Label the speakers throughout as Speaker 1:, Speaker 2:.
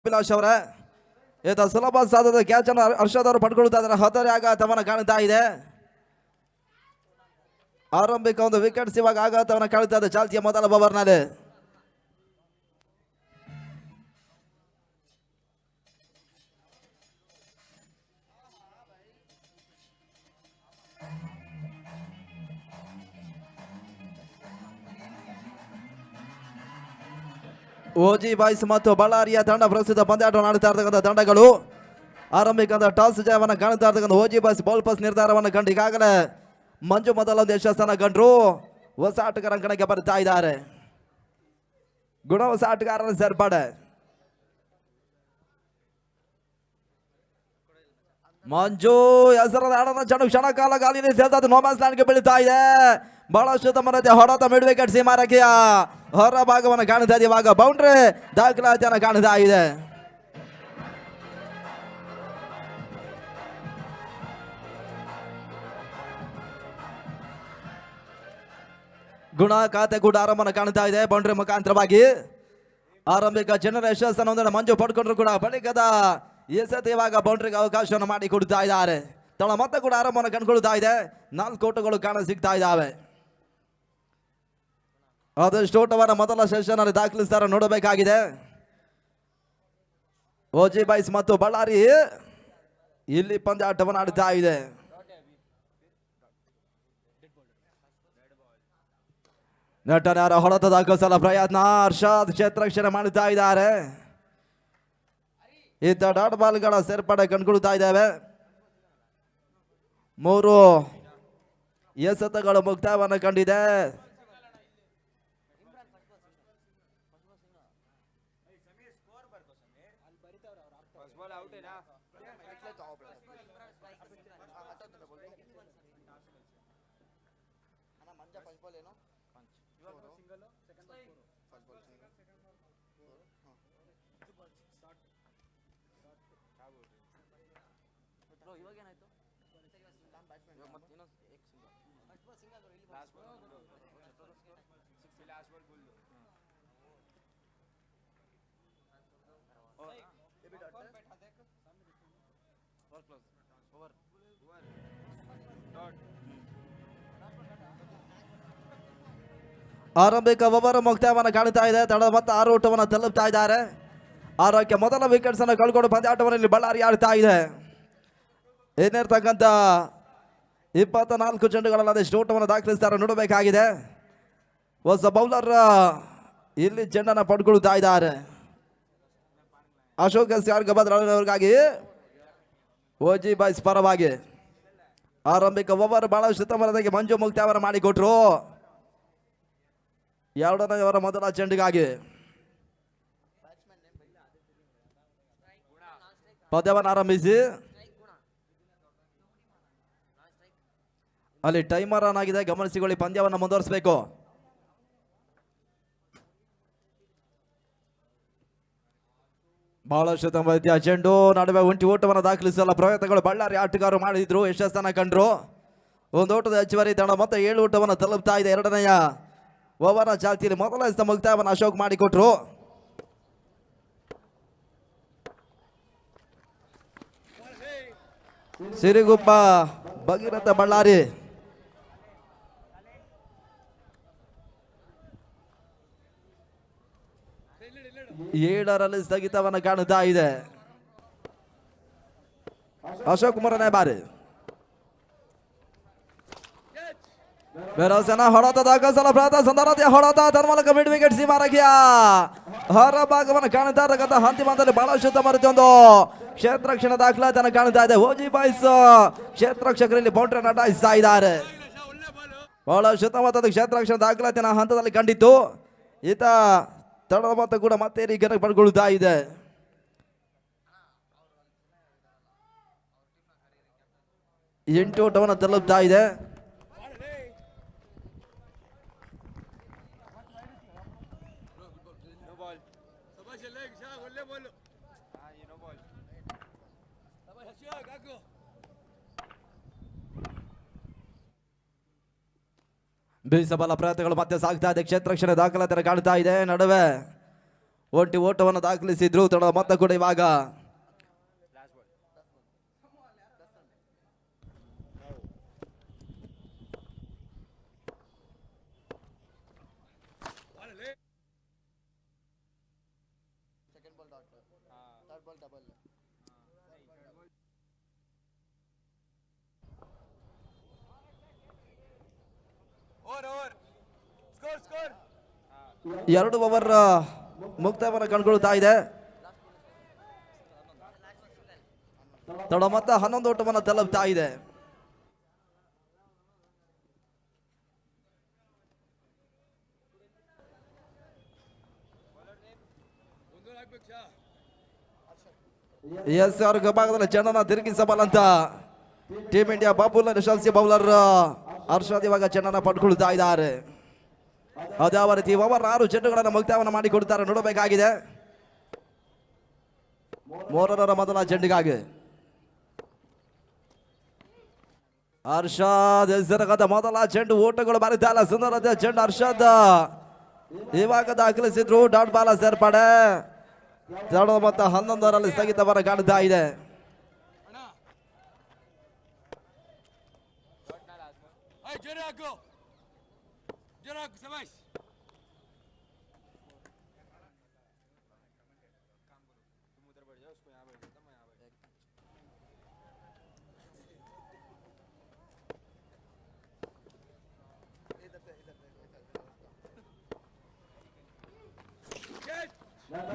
Speaker 1: ಅಭಿಲಾಷ್ ಅವರೇ. ಈತ ಸುಲಭ ಸಾಧದ ಕ್ಯಾಚ್ ಅನ್ನು ಹರ್ಷದ್ ಅವರು ಪಡ್ಕೊಳ್ತಾ ಇದ್ದಾರೆ. ಹತರೆ ಆಘಾತವನ್ನ ಕಾಣ್ತಾ ಇದೆ. ಆರಂಭಿಕ ಒಂದು ವಿಕೆಟ್ಸ್ ಇವಾಗ ಆಘಾತವನ್ನ ಕಾಣ್ತಾ ಇದೆ ಚಾಲ್ತಿಯ ಮೊದಲ ಓವರ್ನಲ್ಲಿ. ಓಜಿ ಬಾಯ್ಸ್ ಮತ್ತು ಬಳ್ಳಾರಿಯ ತಂಡ ಪ್ರಸ್ತುತ ಪಂದ್ಯಾಟವನ್ನು ಆಡುತ್ತಾ ಇರ್ತಕ್ಕಂಥ ತಂಡಗಳು. ಆರಂಭಿಕ ಟಾಸ್ ಜಯವನ್ನು ಕಾಣುತ್ತಾ ಇರ್ತಕ್ಕಂಥ ಓಜಿ ಬಾಯ್ಸ್ ಬೌಲ್ ಪಾಸ್ ನಿರ್ಧಾರವನ್ನು ಕಂಡು ಈಗಾಗಲೇ ಮಂಜು ಮೊದಲೊಂದು ಯಶಸ್ಸನ್ನು ಕಂಡ್ರು. ಹೊಸ ಆಟಗಾರ ಕಣಕ್ಕೆ ಬರ್ತಾ ಇದ್ದಾರೆ. ಗುಣ ಹೊಸ ಆಟಗಾರರ ಸೇರ್ಪಡೆ. ಮಂಜು ಹೆಸರದ ಆಡದ ಕ್ಷಣ ಕಾಲ ಗಾಲಿಯಲ್ಲಿ ಸೇರ್ತಾ ನೋಮ್ಯಾನ್ಸ್ ಲ್ಯಾಂಡ್ಗೆ ಬೀಳ್ತಾ ಇದೆ. ಬಹಳಷ್ಟು ತಮ್ಮ ಹೊಡೆತ ಮಿಡ್ ವಿಕೆಟ್ ಸೀಮಾರಕೆಯ ಹೊರ ಭಾಗವನ್ನು ಕಾಣ್ತಾ ಇದೆ. ಇವಾಗ ಬೌಂಡ್ರಿ ದಾಖಲಾತಿಯನ್ನು ಕಾಣ್ತಾ ಇದೆ. ಗುಣ ಖಾತೆ ಕೂಡ ಆರಂಭವನ್ನು ಕಾಣ್ತಾ ಇದೆ. ಬೌಂಡ್ರಿ ಮುಖಾಂತರವಾಗಿ ಆರಂಭಿಕ ಜನರ ಯಶಸ್ಸನ್ನು ಒಂದೆಡೆ ಮಂಜು ಪಡ್ಕೊಂಡ್ರು ಕೂಡ ಬಳಿಕದ ಎಸೆತ ಇವಾಗ ಬೌಂಡ್ರಿಗೆ ಅವಕಾಶವನ್ನು ಮಾಡಿ ಕೊಡ್ತಾ ಇದ್ದಾರೆ. ತಳ ಮತ್ತೆ ಕೂಡ ಆರಂಭವನ್ನು ಕಂಡುಕೊಳ್ತಾ ಇದೆ. 4 ಓಟಗಳು ಕಾಣ ಸಿಗ್ತಾ ಇದ್ದಾವೆ. ಆದಷ್ಟು ಓಟವನ್ನು ಮೊದಲ ಸೆಷನ್ ಅಲ್ಲಿ ದಾಖಲಿಸ್ತಾರೆ ನೋಡಬೇಕಾಗಿದೆ. ಓಜಿ ಬಾಯ್ಸ್ ಮತ್ತು ಬಳ್ಳಾರಿ ಇಲ್ಲಿ ಪಂದ್ಯಾಟವನ್ನು ಆಡ್ತಾ ಇದೆ. ನಟನಾರ ಹೊಡೆತ ದಾಖಲಿಸಲ ಪ್ರಯತ್ನ ಹರ್ಷದ್ ಕ್ಷೇತ್ರಕ್ಷಣೆ ಮಾಡುತ್ತಾ ಇದ್ದಾರೆ. ಇತ್ತ ಡಾಟ್ ಬಾಲ್ಗಳ ಸೇರ್ಪಡೆ ಕಂಡುಕೊಳ್ತಾ ಇದ್ದೇವೆ. 3 ಎಸೆತಗಳು ಮುಕ್ತಾಯವನ್ನು ಕಂಡಿದೆ. ಆರಂಭಿಕ ಓವರ್ ಮುಕ್ತಾಯವನ್ನು ಕಾಣ್ತಾ ಇದೆ. ತಡ ಮತ್ತೆ 6 ಓಟವನ್ನು ತಲುಪ್ತಾ ಇದ್ದಾರೆ. 6ಕ್ಕೆ ಮೊದಲ ವಿಕೆಟ್ಸ್ ಅನ್ನು ಕಳ್ಕೊಂಡು ಪಂದ್ಯಾಟವನ್ನು ಇಲ್ಲಿ ಬಳ್ಳಾರಿ ಆಡ್ತಾ ಇದೆ. ಏನಿರ್ತಕ್ಕಂಥ 24 ಚೆಂಡುಗಳಲ್ಲಿ ಅದೆಷ್ಟು ಓಟವನ್ನು ದಾಖಲಿಸ್ತಾರೆ ನೋಡಬೇಕಾಗಿದೆ. ಹೊಸ ಬೌಲರ್ ಇಲ್ಲಿ ಚೆಂಡನ್ನು ಪಡ್ಕೊಳ್ತಾ ಇದ್ದಾರೆ. ಅಶೋಕ್ ಗಬದ್ರವರಿಗಾಗಿ ಓಜಿ ಬಾಯ್ಸ್ ಪರವಾಗಿ ಆರಂಭಿಕ ಓವರ್ ಬಹಳಷ್ಟು ತಮ್ಮರದಾಗಿ ಮಂಜು ಮುಕ್ತಾಯವನ್ನು ಮಾಡಿಕೊಟ್ರು. 2ನೇ ಅವರ ಮೊದಲ ಚೆಂಡಿಗಾಗಿ ಪದ್ಯವನ್ನು ಆರಂಭಿಸಿ ಅಲ್ಲಿ ಟೈಮರ್ ಆನ್ ಆಗಿದೆ, ಗಮನಿಸಿಕೊಳ್ಳಿ. ಪಂದ್ಯವನ್ನು ಮುಂದುವರಿಸಬೇಕು. ಬಹಳಷ್ಟು ತಮ್ಮ ರೀತಿಯ ಚೆಂಡು ನಡುವೆ ಒಂಟಿ ಓಟವನ್ನು ದಾಖಲಿಸಲ್ಲ ಪ್ರಯತ್ನಗಳು ಬಳ್ಳಾರಿ ಆಟಗಾರರು ಮಾಡಿದ್ರು, ಯಶಸ್ಸನ್ನು ಕಂಡ್ರು. ಒಂದು ಓಟದ ಹೆಚ್ಚುವರಿ ತಂಡ ಮತ್ತೆ 7 ಓಟವನ್ನು ತಲುಪ್ತಾ ಇದೆ. 2ನೇ ಓವರ್ನ ಚಾಲ್ತಿಯಲ್ಲಿ ಮೊದಲ ಮುಕ್ತಾಯವನ್ನು ಅಶೋಕ್ ಮಾಡಿಕೊಟ್ರು. ಸಿರಿಗುಪ್ಪ ಭಗೀರಥ ಬಳ್ಳಾರಿ ಏಳರಲ್ಲಿ ಸ್ಥಗಿತವನ್ನು ಕಾಣುತ್ತಾ ಇದೆ. ಅಶೋಕ್ ಕುಮಾರನೇ ಬಾರಿ ಬೆರಸನ ಹೊಡೆತ ದಾಖಲಿಸಲ ಪ್ರಯತ್ನ ಸಂದರ್ಭ ಹೊಡೆತ ತನ್ಮೂಲಕ ಮಿಡ್ ವಿಕೆಟ್ ಸೀಮಾರಕಿಯ ಹೊರ ಭಾಗವನ್ನು ಕಾಣುತ್ತಾ ಇರತಕ್ಕಂಥ ಅಂತಿಮದಲ್ಲಿ ಬಹಳಷ್ಟು ತಮ್ಮ ಒಂದು ಕ್ಷೇತ್ರಕ್ಷಣ ದಾಖಲಾತಿಯನ್ನು ಕಾಣುತ್ತಾ ಇದೆ. ಓಜಿ ಬಾಯ್ಸ್ ಕ್ಷೇತ್ರಕ್ಷಕರಲ್ಲಿ ಬೌಂಡ್ರಿ ನಟಾಯಿಸ್ತಾ ಇದ್ದಾರೆ. ಬಹಳಷ್ಟು ತಮ್ಮ ಕ್ಷೇತ್ರಕ್ಷಣ ದಾಖಲಾತಿನ ಹಂತದಲ್ಲಿ ಕಂಡಿತ್ತು. ಈತ ತಡದ ಮೊತ್ತ ಕೂಡ ಮತ್ತೆ ರೀತಿಯ ಪಡ್ಕೊಳ್ತಾ ಇದೆ. ಎಂಟು ಓಟವನ್ನು ತಲುಪ್ತಾ ಇದೆ. ಬೀಸಬಲ ಪ್ರಯತ್ನಗಳು ಮತ್ತೆ ಸಾಗ್ತಾ ಇದೆ. ಕ್ಷೇತ್ರಕ್ಷಣೆ ದಾಖಲಾತಿ ಕಾಣ್ತಾ ಇದೆ. ನಡುವೆ ಒಂಟಿ ಓಟವನ್ನು ದಾಖಲಿಸಿದ್ರು. ತಡ ಮೊತ್ತ ಕೂಡ ಇವಾಗ ಎರಡು ಓವರ್ ಮುಕ್ತಾಯವನ್ನು ಕಂಡುಕೊಳ್ತಾ ಇದೆ. ತಡ ಮೊತ್ತ 11 ಓಟವನ್ನು ತಲುಪ್ತಾ ಇದೆ. ಎಸ್ ಅವ್ರ ಭಾಗದಲ್ಲಿ ಚೆಂಡನ್ನ ತಿರುಗಿಸಬಲ್ಲಂತ ಟೀಮ್ ಇಂಡಿಯಾ ಬಾಬುಲ್ ಯಶಸ್ವಿ ಬೌಲರ್ ಹರ್ಷದ್ ಇವಾಗ ಚೆಂಡನ್ನ ಪಡ್ಕೊಳ್ತಾ ಇದ್ದಾರೆ. ಅದಾವ ರೀತಿ ಓವರ್ 6 ಚೆಂಡುಗಳನ್ನು ಮುಕ್ತಾಯವನ್ನು ಮಾಡಿಕೊಡ್ತಾರೆ. ನೋಡಬೇಕಾಗಿದೆ 3ರ ಮೊದಲ ಚೆಂಡಿಗಾಗಿ ಹರ್ಷದ್ ಹೆಸರಾಗದ ಮೊದಲ ಚೆಂಡು. ಓಟಗಳು ಬರೀತಾ ಇಲ್ಲ. ಸುಂದರತೆ ಚೆಂಡು ಹರ್ಷದ್ ಇವಾಗ ದಾಖಲಿಸಿದ್ರು. ಡಾಟ್ ಬಾಲ ಸೇರ್ಪಡೆ. ಮತ್ತು 11ರಲ್ಲಿ ಸ್ಥಗಿತವನ್ನು ಕಾಣ್ತಾ ಇದೆ.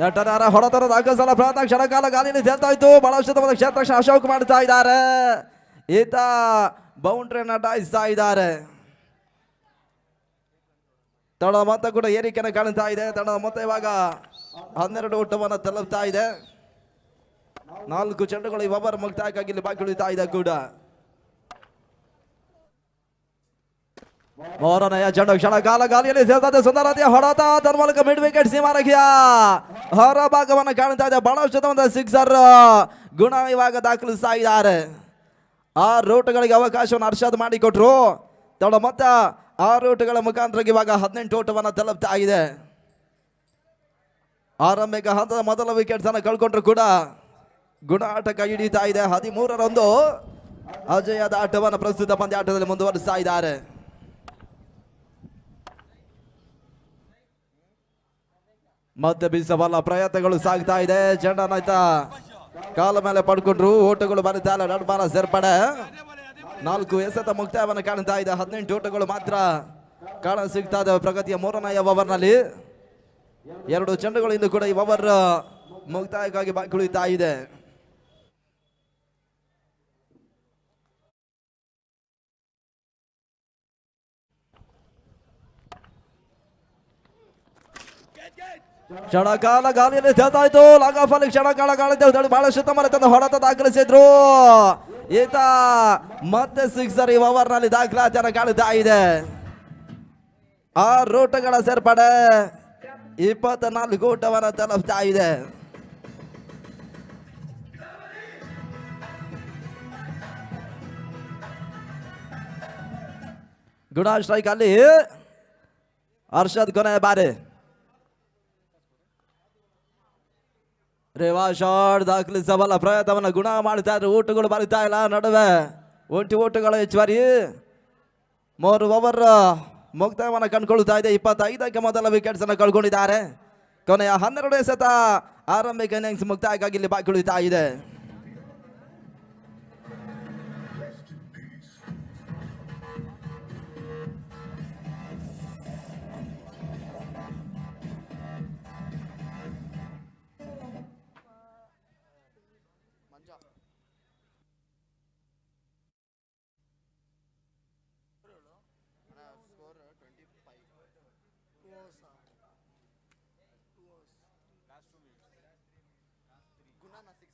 Speaker 1: ನಟನಾರ ಹೊಡೆತರದ ಅಗಸಲ ಪ್ರಯತ್ನ ಕ್ಷಣಕಾಲ ಗಾಲಿಯಲ್ಲಿ ತೇಲ್ತಾ ಇತ್ತು. ಬಹಳಷ್ಟು ಕ್ಷೇತ್ರ ಅಶೋಕ್ ಮಾಡ್ತಾ ಇದ್ದಾರೆ. ಈತ ಬೌಂಡ್ರಿಯನ್ನ ಡಾಯಿಸ್ತಾ ಇದ್ದಾರೆ. ತಡ ಮೊತ್ತ ಕೂಡ ಏರಿಕೆಯನ್ನು ಕಾಣ್ತಾ ಇದೆ. ತಡ ಮೊತ್ತ ಇವಾಗ 12 ಓಟವನ್ನು ತಲುಪ್ತಾ ಇದೆ. 4 ಚೆಂಡುಗಳು ಈ ಓವರ್ ಮುಕ್ತಾಯಕ್ಕಾಗಿ ಇಲ್ಲಿ ಬಾಕಿ ಉಳಿತಾ ಇದೆ ಕೂಡ. 3ನೆಯ ಚೆಂಡು ಕ್ಷಣಕಾಲ ಗಾಲಿಯಲ್ಲಿ ಸೇರ್ತದೆ. ಸುಂದರತೆಯ ಹೊಡೆತ ತನ್ನ ಮೂಲಕ ಮಿಡ್ ವಿಕೆಟ್ ಸೀಮಾರಕಿಯ ಹೊರ ಭಾಗವನ್ನು ಕಾಣ್ತಾ ಇದೆ. ಬಹಳಷ್ಟು ಸಿಕ್ಸರ್ ಗುಣ ಇವಾಗ ದಾಖಲಿಸ್ತಾ ಇದ್ದಾರೆ. 6 ಓಟಗಳಿಗೆ ಅವಕಾಶವನ್ನು ಹರ್ಷದ್ ಮಾಡಿಕೊಟ್ರು. ತಡ ಮೊತ್ತ 6 ಓಟಗಳ ಮುಖಾಂತರ ಇವಾಗ 18 ಓಟವನ್ನು ತಲುಪ್ತಾ ಇದೆ. ಆರಂಭಿಕ ಹಂತದ ಮೊದಲ ವಿಕೆಟ್ಸ್ ಅನ್ನು ಕಳ್ಕೊಂಡ್ರು ಕೂಡ ಗುಣ ಆಟ ಕೈ ಹಿಡಿತಾ ಇದೆ. 13ರಂದು ಅಜಯದ ಆಟವನ್ನು ಪ್ರಸ್ತುತ ಪಂದ್ಯಾಟದಲ್ಲಿ ಮುಂದುವರಿಸ್ತಾ ಇದ್ದಾರೆ. ಮತ್ತೆ ಬೀಸಬಲ್ಲ ಪ್ರಯತ್ನಗಳು ಸಾಗ್ತಾ ಇದೆ. ಚೆಂಡನ್ನ ಕಾಲ ಮೇಲೆ ಪಡ್ಕೊಂಡ್ರು. ಓಟಗಳು ಬರುತ್ತಾ ಇಲ್ಲ. ಡಾಟ್ ಬಾಲ ಸೇರ್ಪಡೆ. 4 ಎಸೆತ ಮುಕ್ತಾಯವನ್ನು ಕಾಣ್ತಾ ಇದೆ. 18 ಓಟಗಳು ಮಾತ್ರ ಕಾಣ ಸಿಗ್ತಾ ಇದೆ ಪ್ರಗತಿಯ 3ನೇ ಓವರ್ನಲ್ಲಿ. 2 ಚೆಂಡುಗಳು ಇಂದು ಕೂಡ ಈ ಓವರ್ ಮುಕ್ತಾಯಕ್ಕಾಗಿ ಬಾಕಿ ಉಳಿತಾ ಇದೆ. ಕ್ಷಣಕಾಲ ಗಾಲಿಯಲ್ಲಿ ತೇಲ್ತಾ ಇತ್ತು. ಲಾಗ್ ಆಫ್ ಅಲ್ಲಿ ಕ್ಷಣಕಾಲ ಗಾಳಿ ಬಹಳಷ್ಟು ತಂದು ಹೊಡೆತ ದಾಖಲಿಸಿದ್ರು. ಈತ ಮತ್ತೆ ಸಿಕ್ಸರ್ ಈ ಓವರ್ ನಲ್ಲಿ ದಾಖಲಾತಿಯನ್ನು ಕಾಣ್ತಾ ಇದೆ. 6 ಓಟಗಳ ಸೇರ್ಪಡೆ 24 ಓಟವನ್ನು ತಲುಪ್ತಾ ಇದೆ. ಗುಣ ಸ್ಟ್ರೈಕ್ ಅಲ್ಲಿ ಹರ್ಷದ್ ಕೊನೆ ಬಾರಿ. ರೇವಾ ಶಾಟ್ ದಾಖಲಿಸಬಲ್ಲ ಪ್ರಯತ್ನವನ್ನು ಗುಣ ಮಾಡ್ತಾ ಇದ್ರೆ ಓಟಗಳು ಬರಿತಾ ಇಲ್ಲ. ನಡುವೆ ಒಂಟಿ ಓಟಗಳ ಹೆಚ್ಚುವರಿ. 3 ಓವರ್ ಮುಕ್ತಾಯವನ್ನು ಕಂಡುಕೊಳ್ತಾ ಇದೆ. 25ಕ್ಕೆ ಮೊದಲ ವಿಕೆಟ್ಸ್ ಅನ್ನು ಕಳ್ಕೊಂಡಿದ್ದಾರೆ. ಕೊನೆಯ 12 ಎಸೆತ ಆರಂಭಿಕ ಇನ್ನಿಂಗ್ಸ್ ಮುಕ್ತಾಯಕ್ಕಾಗಿ ಇಲ್ಲಿ ಬಾಕಿ ಉಳಿತಾ ಇದೆ.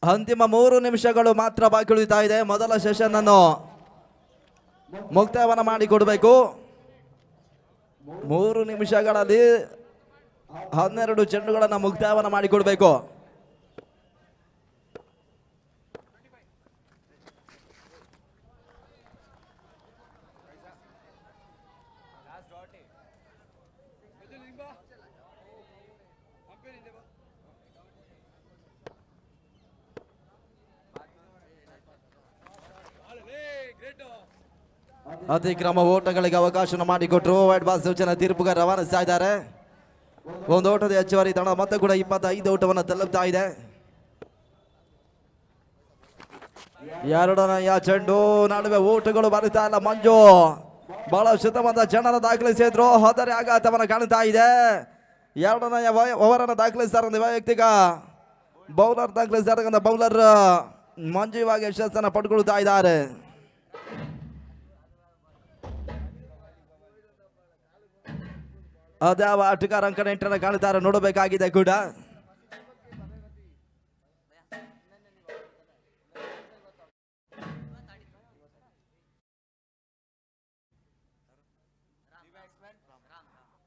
Speaker 1: ಅಂತಿಮ 3 ನಿಮಿಷಗಳು ಮಾತ್ರ ಬಾಕಿ ಉಳಿತಾ ಇದೆ. ಮೊದಲ ಸೆಷನ್ ಅನ್ನು ಮುಕ್ತಾಯವನ್ನು ಮಾಡಿಕೊಡ್ಬೇಕು. 3 ನಿಮಿಷಗಳಲ್ಲಿ 12 ಚೆಂಡುಗಳನ್ನು ಮುಕ್ತಾಯವನ್ನು ಮಾಡಿಕೊಡ್ಬೇಕು. ಅತಿಕ್ರಮ ಓಟಗಳಿಗೆ ಅವಕಾಶ ಮಾಡಿಕೊಟ್ರು. ವೈಟ್ ಬಾಲ್ ಸೂಚನೆ ತೀರ್ಪುಗಾರ ರವಾನಿಸ್ತಾ ಇದ್ದಾರೆ. ಒಂದು ಓಟದ ಹೆಚ್ಚುವರಿ ತಂಡ ಮತ್ತೆ ಕೂಡ 25 ಓಟವನ್ನು ತಲುಪ್ತಾ ಇದೆ. ಎರಡನೆಯ ಚೆಂಡು ನಡುವೆ ಓಟಗಳು ಬರುತ್ತಾ ಇಲ್ಲ. ಮಂಜು ಬಹಳ ಶುದ್ಧವಾದ ಜನರ ದಾಖಲಿಸಿದ್ರು. ಆದರೆ ಆಘಾತವನ್ನು ಕಾಣ್ತಾ ಇದೆ. ಎರಡನೆಯ ಓವರನ್ನು ದಾಖಲಿಸಿದ ವೈಯಕ್ತಿಕ ಬೌಲರ್ ದಾಖಲಿಸಿದ ಬೌಲರ್ ಮಂಜು ಇವಾಗ ಯಶಸ್ಸನ್ನು ಪಡ್ಕೊಳ್ತಾ ಇದ್ದಾರೆ. ಅದ್ಯಾವ ಆಟಗಾರ ಅಂಕ ನೆಂಟನ್ನು ಕಾಣ್ತಾರೆ ನೋಡಬೇಕಾಗಿದೆ ಕೂಡ.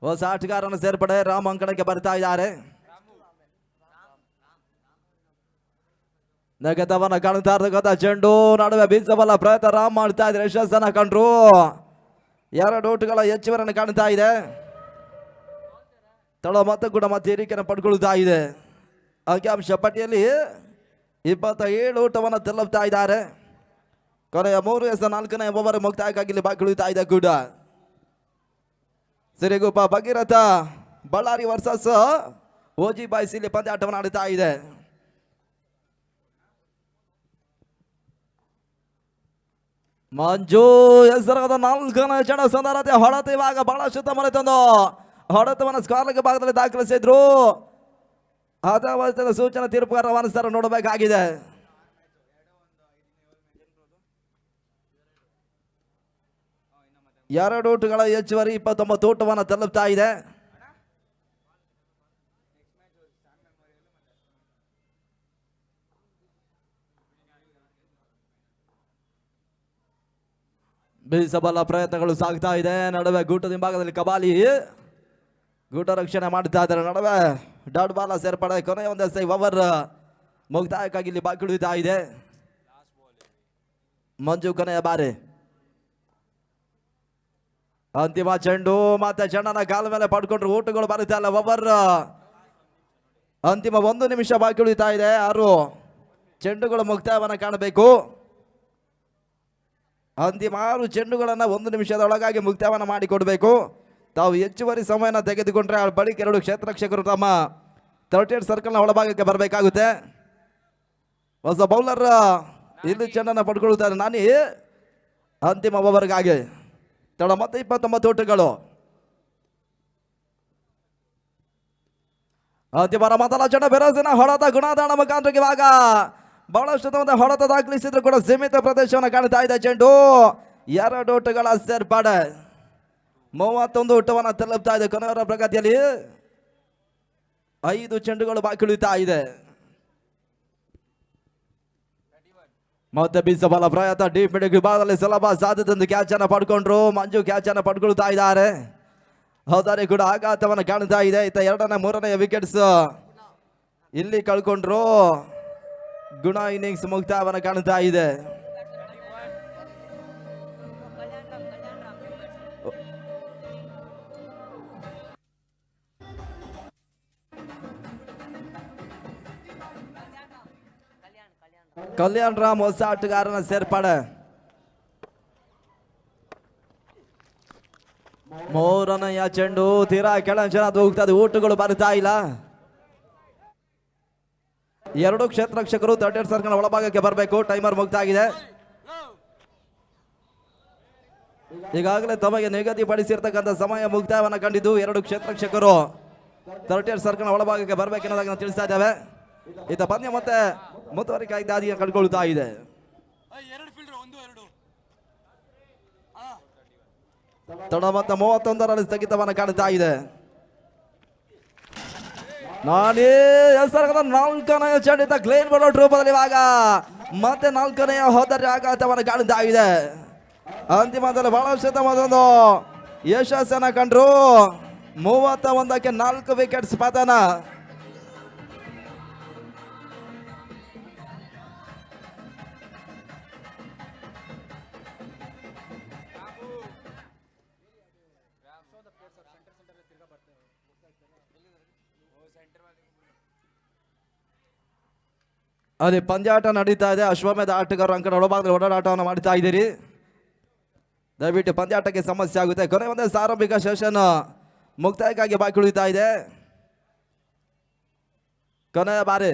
Speaker 1: ಹೊಸ ಆಟಗಾರನ ಸೇರ್ಪಡೆ ರಾಮ್ ಅಂಕಣಕ್ಕೆ ಬರ್ತಾ ಇದ್ದಾರೆ. ನಗತವನ್ನ ಕಾಣ್ತಾ ಇರ್ತಕ್ಕಂಥ ಚೆಂಡು ನಡುವೆ ಬೀಸಬಲ್ಲ ಪ್ರಯತ್ನ ರಾಮ್ ಮಾಡ್ತಾ ಇದ್ರೆ ಯಶಸ್ಸನ್ನ ಕಂಡ್ರು. 2 ಓಟಗಳ ಹೆಚ್ಚುವರಿಯನ್ನು ಕಾಣ್ತಾ ಇದೆ. ತಳ ಮತ್ತೆ ಕೂಡ ಮತ್ತೆ ಹಿರಿಕೆಯನ್ನು ಪಡ್ಕೊಳ್ತಾ ಇದೆ. ಅಂಕಿಅಂಶ ಪಟ್ಟಿಯಲ್ಲಿ 27 ಓಟವನ್ನು ತಲುಪ್ತಾ ಇದ್ದಾರೆ. ಕೊನೆಯ 3/4ನೇ ಓವರ್ ಮುಕ್ತಾಯಕ್ಕಾಗಿ ಬಾಕಿ ಉಳಿತಾ ಇದೆ ಕೂಡ. ಸಿರಿಗುಪ್ಪ ಭಗೀರಥ ಬಳ್ಳಾರಿ ವರ್ಸಸ್ ಓಜಿ ಬಾಯ್ಸ್ ಇಲ್ಲಿ ಪಂದ್ಯಾಟವನ್ನು ಆಡುತ್ತಾ ಇದೆ. ಮಂಜು ಹೆಸರಾದ 4ನೇ ಜನ ಸಂದರ್ಭತೆ ಹೊಡೆತ ಇವಾಗ ಬಹಳ ಶುದ್ಧ ಮರೆತಂದು ಹೊಡೆತವನ್ನು ಸ್ಕಾರ್ಲಿಂಗ್ ಭಾಗದಲ್ಲಿ ದಾಖಲಿಸಿದ್ರು. ಅದ ಸೂಚನೆ ತೀರ್ಪುಗಾರ ರವಾನಿಸ್ತಾರೆ ನೋಡಬೇಕಾಗಿದೆ. ಎರಡು ಓಟಗಳ ಹೆಚ್ಚುವರಿ 29 ಓಟವನ್ನು ತಲುಪ್ತಾ ಇದೆ. ಬೀಸಬಲ್ಲ ಪ್ರಯತ್ನಗಳು ಸಾಗ್ತಾ ಇದೆ. ನಡುವೆ ಗೂಟದ ಹಿಂಭಾಗದಲ್ಲಿ ಕಬಾಲಿ ಗೂಟ ರಕ್ಷಣೆ ಮಾಡ್ತಾ ಇದ್ದಾರೆ. ನಡುವೆ ಡಾಟ್ ಬಾಲ ಸೇರ್ಪಡೆ. ಕೊನೆಯ ಒಂದೇ ಓವರ್ ಮುಕ್ತಾಯಕ್ಕಾಗಿ ಇಲ್ಲಿ ಬಾಕಿ ಉಳಿತಾ ಇದೆ. ಮಂಜು ಕೊನೆಯ ಬಾರಿ ಅಂತಿಮ ಚೆಂಡು ಮತ್ತೆ ಚೆಂಡನ ಕಾಲ ಮೇಲೆ ಪಡ್ಕೊಂಡ್ರು. ಓಟಗಳು ಬರುತ್ತಾ ಇಲ್ಲ. ಓವರ್ ಅಂತಿಮ 1 ನಿಮಿಷ ಬಾಕಿ ಉಳಿತಾ ಇದೆ. 6 ಚೆಂಡುಗಳು ಮುಕ್ತಾಯವನ್ನು ಕಾಣಬೇಕು. ಅಂತಿಮ 6 ಚೆಂಡುಗಳನ್ನು 1 ನಿಮಿಷದ ಒಳಗಾಗಿ ಮುಕ್ತಾಯವನ್ನು ಮಾಡಿಕೊಡ್ಬೇಕು. ತಾವು ಹೆಚ್ಚುವರಿ ಸಮಯನ ತೆಗೆದುಕೊಂಡ್ರೆ ಬಳಿಕ 2 ಕ್ಷೇತ್ರರಕ್ಷಕರು ತಮ್ಮ 38 ಸರ್ಕಲ್ನ ಒಳಭಾಗಕ್ಕೆ ಬರಬೇಕಾಗುತ್ತೆ. ಹೊಸ ಬೌಲರ್ ಇಲ್ಲಿ ಚೆಂಡನ್ನು ಪಡ್ಕೊಳ್ತಾರೆ. ನಾನಿ ಅಂತಿಮ ಓವರ್ಗಾಗಿ ತಡ ಮತ್ತೆ 29 ಓಟಗಳು. ಅಂತಿಮ ಮೊದಲ ಚೆಂಡ ಬೆರಸಿನ ಹೊಡೆತ ಗುಣದಾಣ ಮುಖಾಂತರ ಇವಾಗ ಬಹಳಷ್ಟು ಹೊಡೆತ ದಾಖಲಿಸಿದ್ರು ಕೂಡ ಸೀಮಿತ ಪ್ರದೇಶವನ್ನು ಕಾಣ್ತಾ ಇದೆ. ಚೆಂಡು 2 ಓಟಗಳ ಸೇರ್ಪಡೆ 31 ಓಟವನ್ನು ತಲುಪ್ತಾ ಇದೆ. ಕೊನೆಯವರ ಪ್ರಗತಿಯಲ್ಲಿ 5 ಚೆಂಡುಗಳು ಬಾಕಿ ಉಳಿತಾ ಇದೆ. ಮತ್ತೆ ಬೀಸಬಲ ಪ್ರಯತ್ನ ಡೀಪ್ ಮಿಡ್ ವಿಭಾಗದಲ್ಲಿ ಸುಲಭ ಸಾಧ್ಯತೆಂದು ಕ್ಯಾಚ್ ಅನ್ನು ಪಡ್ಕೊಂಡ್ರು. ಮಂಜು ಕ್ಯಾಚ್ ಅನ್ನು ಪಡ್ಕೊಳ್ತಾ ಇದ್ದಾರೆ. ಹೌದಾರೆ ಕೂಡ ಆಘಾತವನ್ನು ಕಾಣ್ತಾ ಇದೆ. ಇತ್ತ 2ನೇ 3ನೇ ವಿಕೆಟ್ಸ್ ಇಲ್ಲಿ ಕಳ್ಕೊಂಡ್ರು. ಗುಣ ಇನ್ನಿಂಗ್ಸ್ ಮುಕ್ತಾಯವನ್ನು ಕಾಣ್ತಾ ಇದೆ. ಕಲ್ಯಾಣ್ ರಾಮ್ ಹೊಸ ಆಟಗಾರನ ಸೇರ್ಪಡೆ. 3ನೆಯ ಚೆಂಡು ತೀರಾ ಕೆಳಂಚನ ಹೋಗ್ತದೆ. ಓಟುಗಳು ಬರ್ತಾ ಇಲ್ಲ. 2 ಕ್ಷೇತ್ರರಕ್ಷಕರು 38 ಸರ್ಕಲ್ ಒಳಭಾಗಕ್ಕೆ ಬರಬೇಕು. ಟೈಮರ್ ಮುಕ್ತಾಗಿದೆ. ಈಗಾಗಲೇ ತಮಗೆ ನಿಗದಿಪಡಿಸಿರ್ತಕ್ಕಂಥ ಸಮಯ ಮುಕ್ತಾಯವನ್ನು ಕಂಡಿದ್ದು 2 ಕ್ಷೇತ್ರರಕ್ಷಕರು 38 ಸರ್ಕಲ್ ಒಳಭಾಗಕ್ಕೆ ಬರಬೇಕೆನ್ನೋದಾಗಿ ನಾವು ತಿಳಿಸ್ತಾ ಇದ್ದೇವೆ. ಇತ್ತ ಪಂದ್ಯ ಮತ್ತೆ ಮುಂದುವರಿಕೆ ದಾದಿಯನ್ನು ಕಂಡುಕೊಳ್ತಾ ಇದೆ. ತಡ ಮತ್ತೆ 31ರಲ್ಲಿ ಸ್ಥಗಿತವನ್ನು ಕಾಣ್ತಾ ಇದೆ. ನಾನೇ ಹೆಸರಾದ 4ನೇ ಚೆಂಡಿತ ಕ್ಲೀನ್ ಬಾಲ್ ರೂಪದಲ್ಲಿ ಇವಾಗ ಮತ್ತೆ 4ನೇ ಹೋದರೆ ಆಘಾತವನ್ನು ಕಾಣ್ತಾ ಇದೆ. ಅಂತಿಮದಲ್ಲಿ ಬಹಳ ಯಶಸ್ಸನ್ನ ಕಂಡ್ರು. 31ಕ್ಕೆ 4 ವಿಕೆಟ್ಸ್ ಪತನ. ಅದೇ ಪಂದ್ಯಾಟ ನಡೀತಾ ಇದೆ. ಅಶ್ವಮೇಧ ಆಟಗಾರರು ಅಂಕಣ ಒಳಭಾಗದಲ್ಲಿ ಓಡಾಟವನ್ನು ಮಾಡ್ತಾ ಇದ್ದೀರಿ. ದಯವಿಟ್ಟು ಪಂದ್ಯಾಟಕ್ಕೆ ಸಮಸ್ಯೆ ಆಗುತ್ತೆ. ಕೊನೆ ಒಂದೇ ಆರಂಭಿಕ ಸೆಷನ್ ಮುಕ್ತಾಯಕ್ಕಾಗಿ ಬಾಕಿ ಉಳಿತಾ ಇದೆ. ಕೊನೆಯ ಬಾರಿ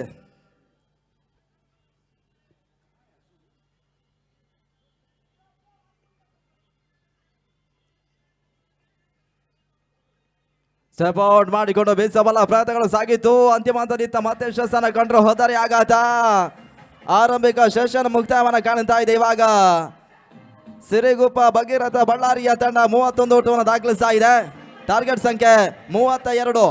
Speaker 1: ಸ್ಟೆಪ್ ಔಟ್ ಮಾಡಿಕೊಂಡು ಬೀಸಬಲ್ಲ ಪ್ರಯತ್ನಗಳು ಸಾಗಿತ್ತು. ಅಂತಿಮ ಹಂತದಿತ್ತ ಮತ್ತೆ ಶಸ್ತ್ರನ ಕಂಡ್ರು ಹೋದರೆ ಆಘಾತ. ಆರಂಭಿಕ ಸೆಷನ್ ಮುಕ್ತಾಯವನ್ನ ಕಾಣ್ತಾ ಇದೆ. ಇವಾಗ ಸಿರಿಗುಪ್ಪ ಭಗೀರಥ ಬಳ್ಳಾರಿಯ ತಂಡ 31 ಓಟವನ್ನು ದಾಖಲಿಸ್ತಾ ಇದೆ. ಟಾರ್ಗೆಟ್ ಸಂಖ್ಯೆ 32.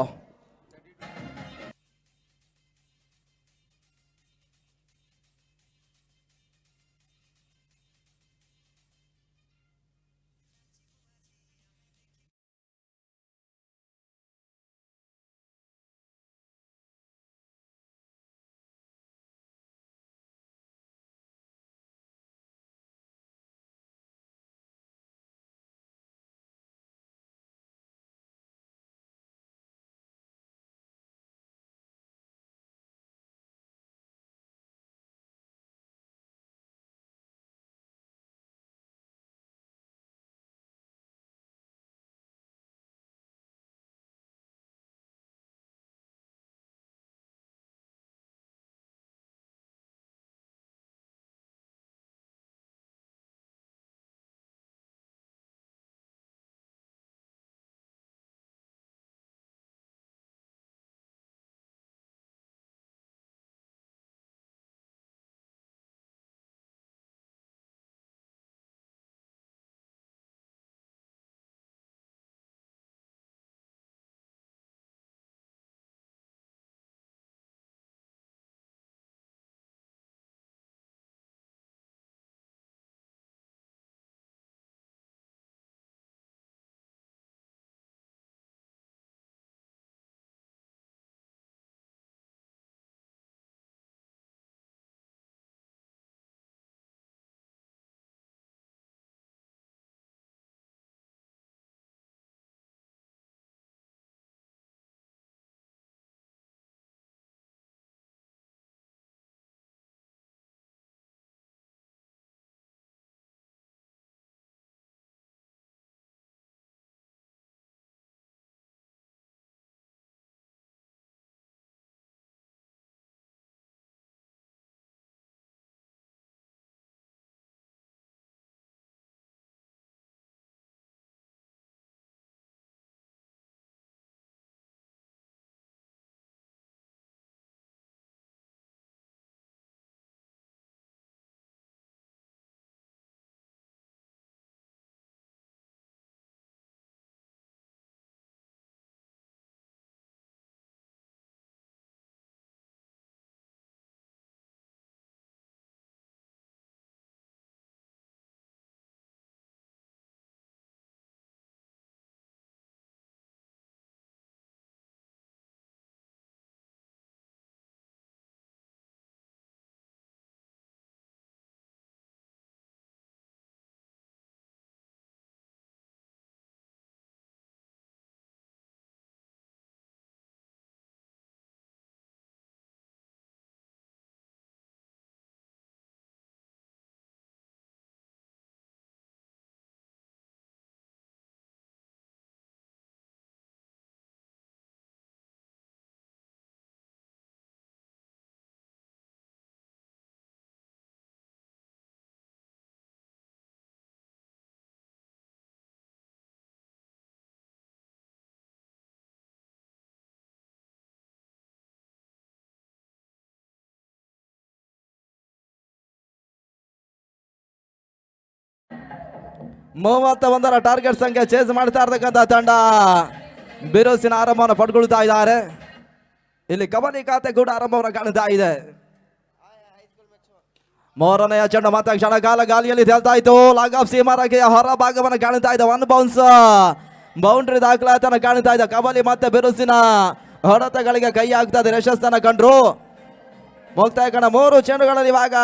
Speaker 1: ಮೂವತ್ತ ಟಾರ್ಗೆಟ್ ಸಂಖ್ಯೆ ಚೇಸ್ ಮಾಡ್ತಾ ಇರ್ತಕ್ಕಂಥ ತಂಡ ಬಿರುಸಿನ ಆರಂಭವನ್ನು ಪಡ್ಕೊಳ್ತಾ ಇದ್ದಾರೆ. ಇಲ್ಲಿ ಕಬಡ್ಡಿ ಖಾತೆ ಕೂಡ ಆರಂಭವನ್ನು ಕಾಣ್ತಾ ಇದೆ. ಮೂರನೆಯ ಚೆಂಡು ಮತ್ತೆ ಕ್ಷಣ ಕಾಲ ಗಾಲಿಯಲ್ಲಿ ತೇಲ್ತಾ ಇತ್ತು. ಲಾಗ್ ಆಫ್ ಸೀಮಾರಕ್ಕೆ ಹೊರ ಭಾಗವನ್ನು ಕಾಣ್ತಾ ಇದೆ. 1 ಬೌನ್ಸ್ ಬೌಂಡ್ರಿ ದಾಖಲಾತಿಯನ್ನು ಕಾಣ್ತಾ ಇದೆ. ಕಬಡ್ಡಿ ಮತ್ತೆ ಬಿರುಸಿನ ಹೊಡೆತಗಳಿಗೆ ಕೈ ಹಾಕ್ತಾ ಇದೆ. ಯಶಸ್ಸನ್ನು ಕಂಡ್ರು. ಮುಕ್ತಾಯ ಕಣ 3 ಚೆಂಡುಗಳಲ್ಲಿ ಇವಾಗ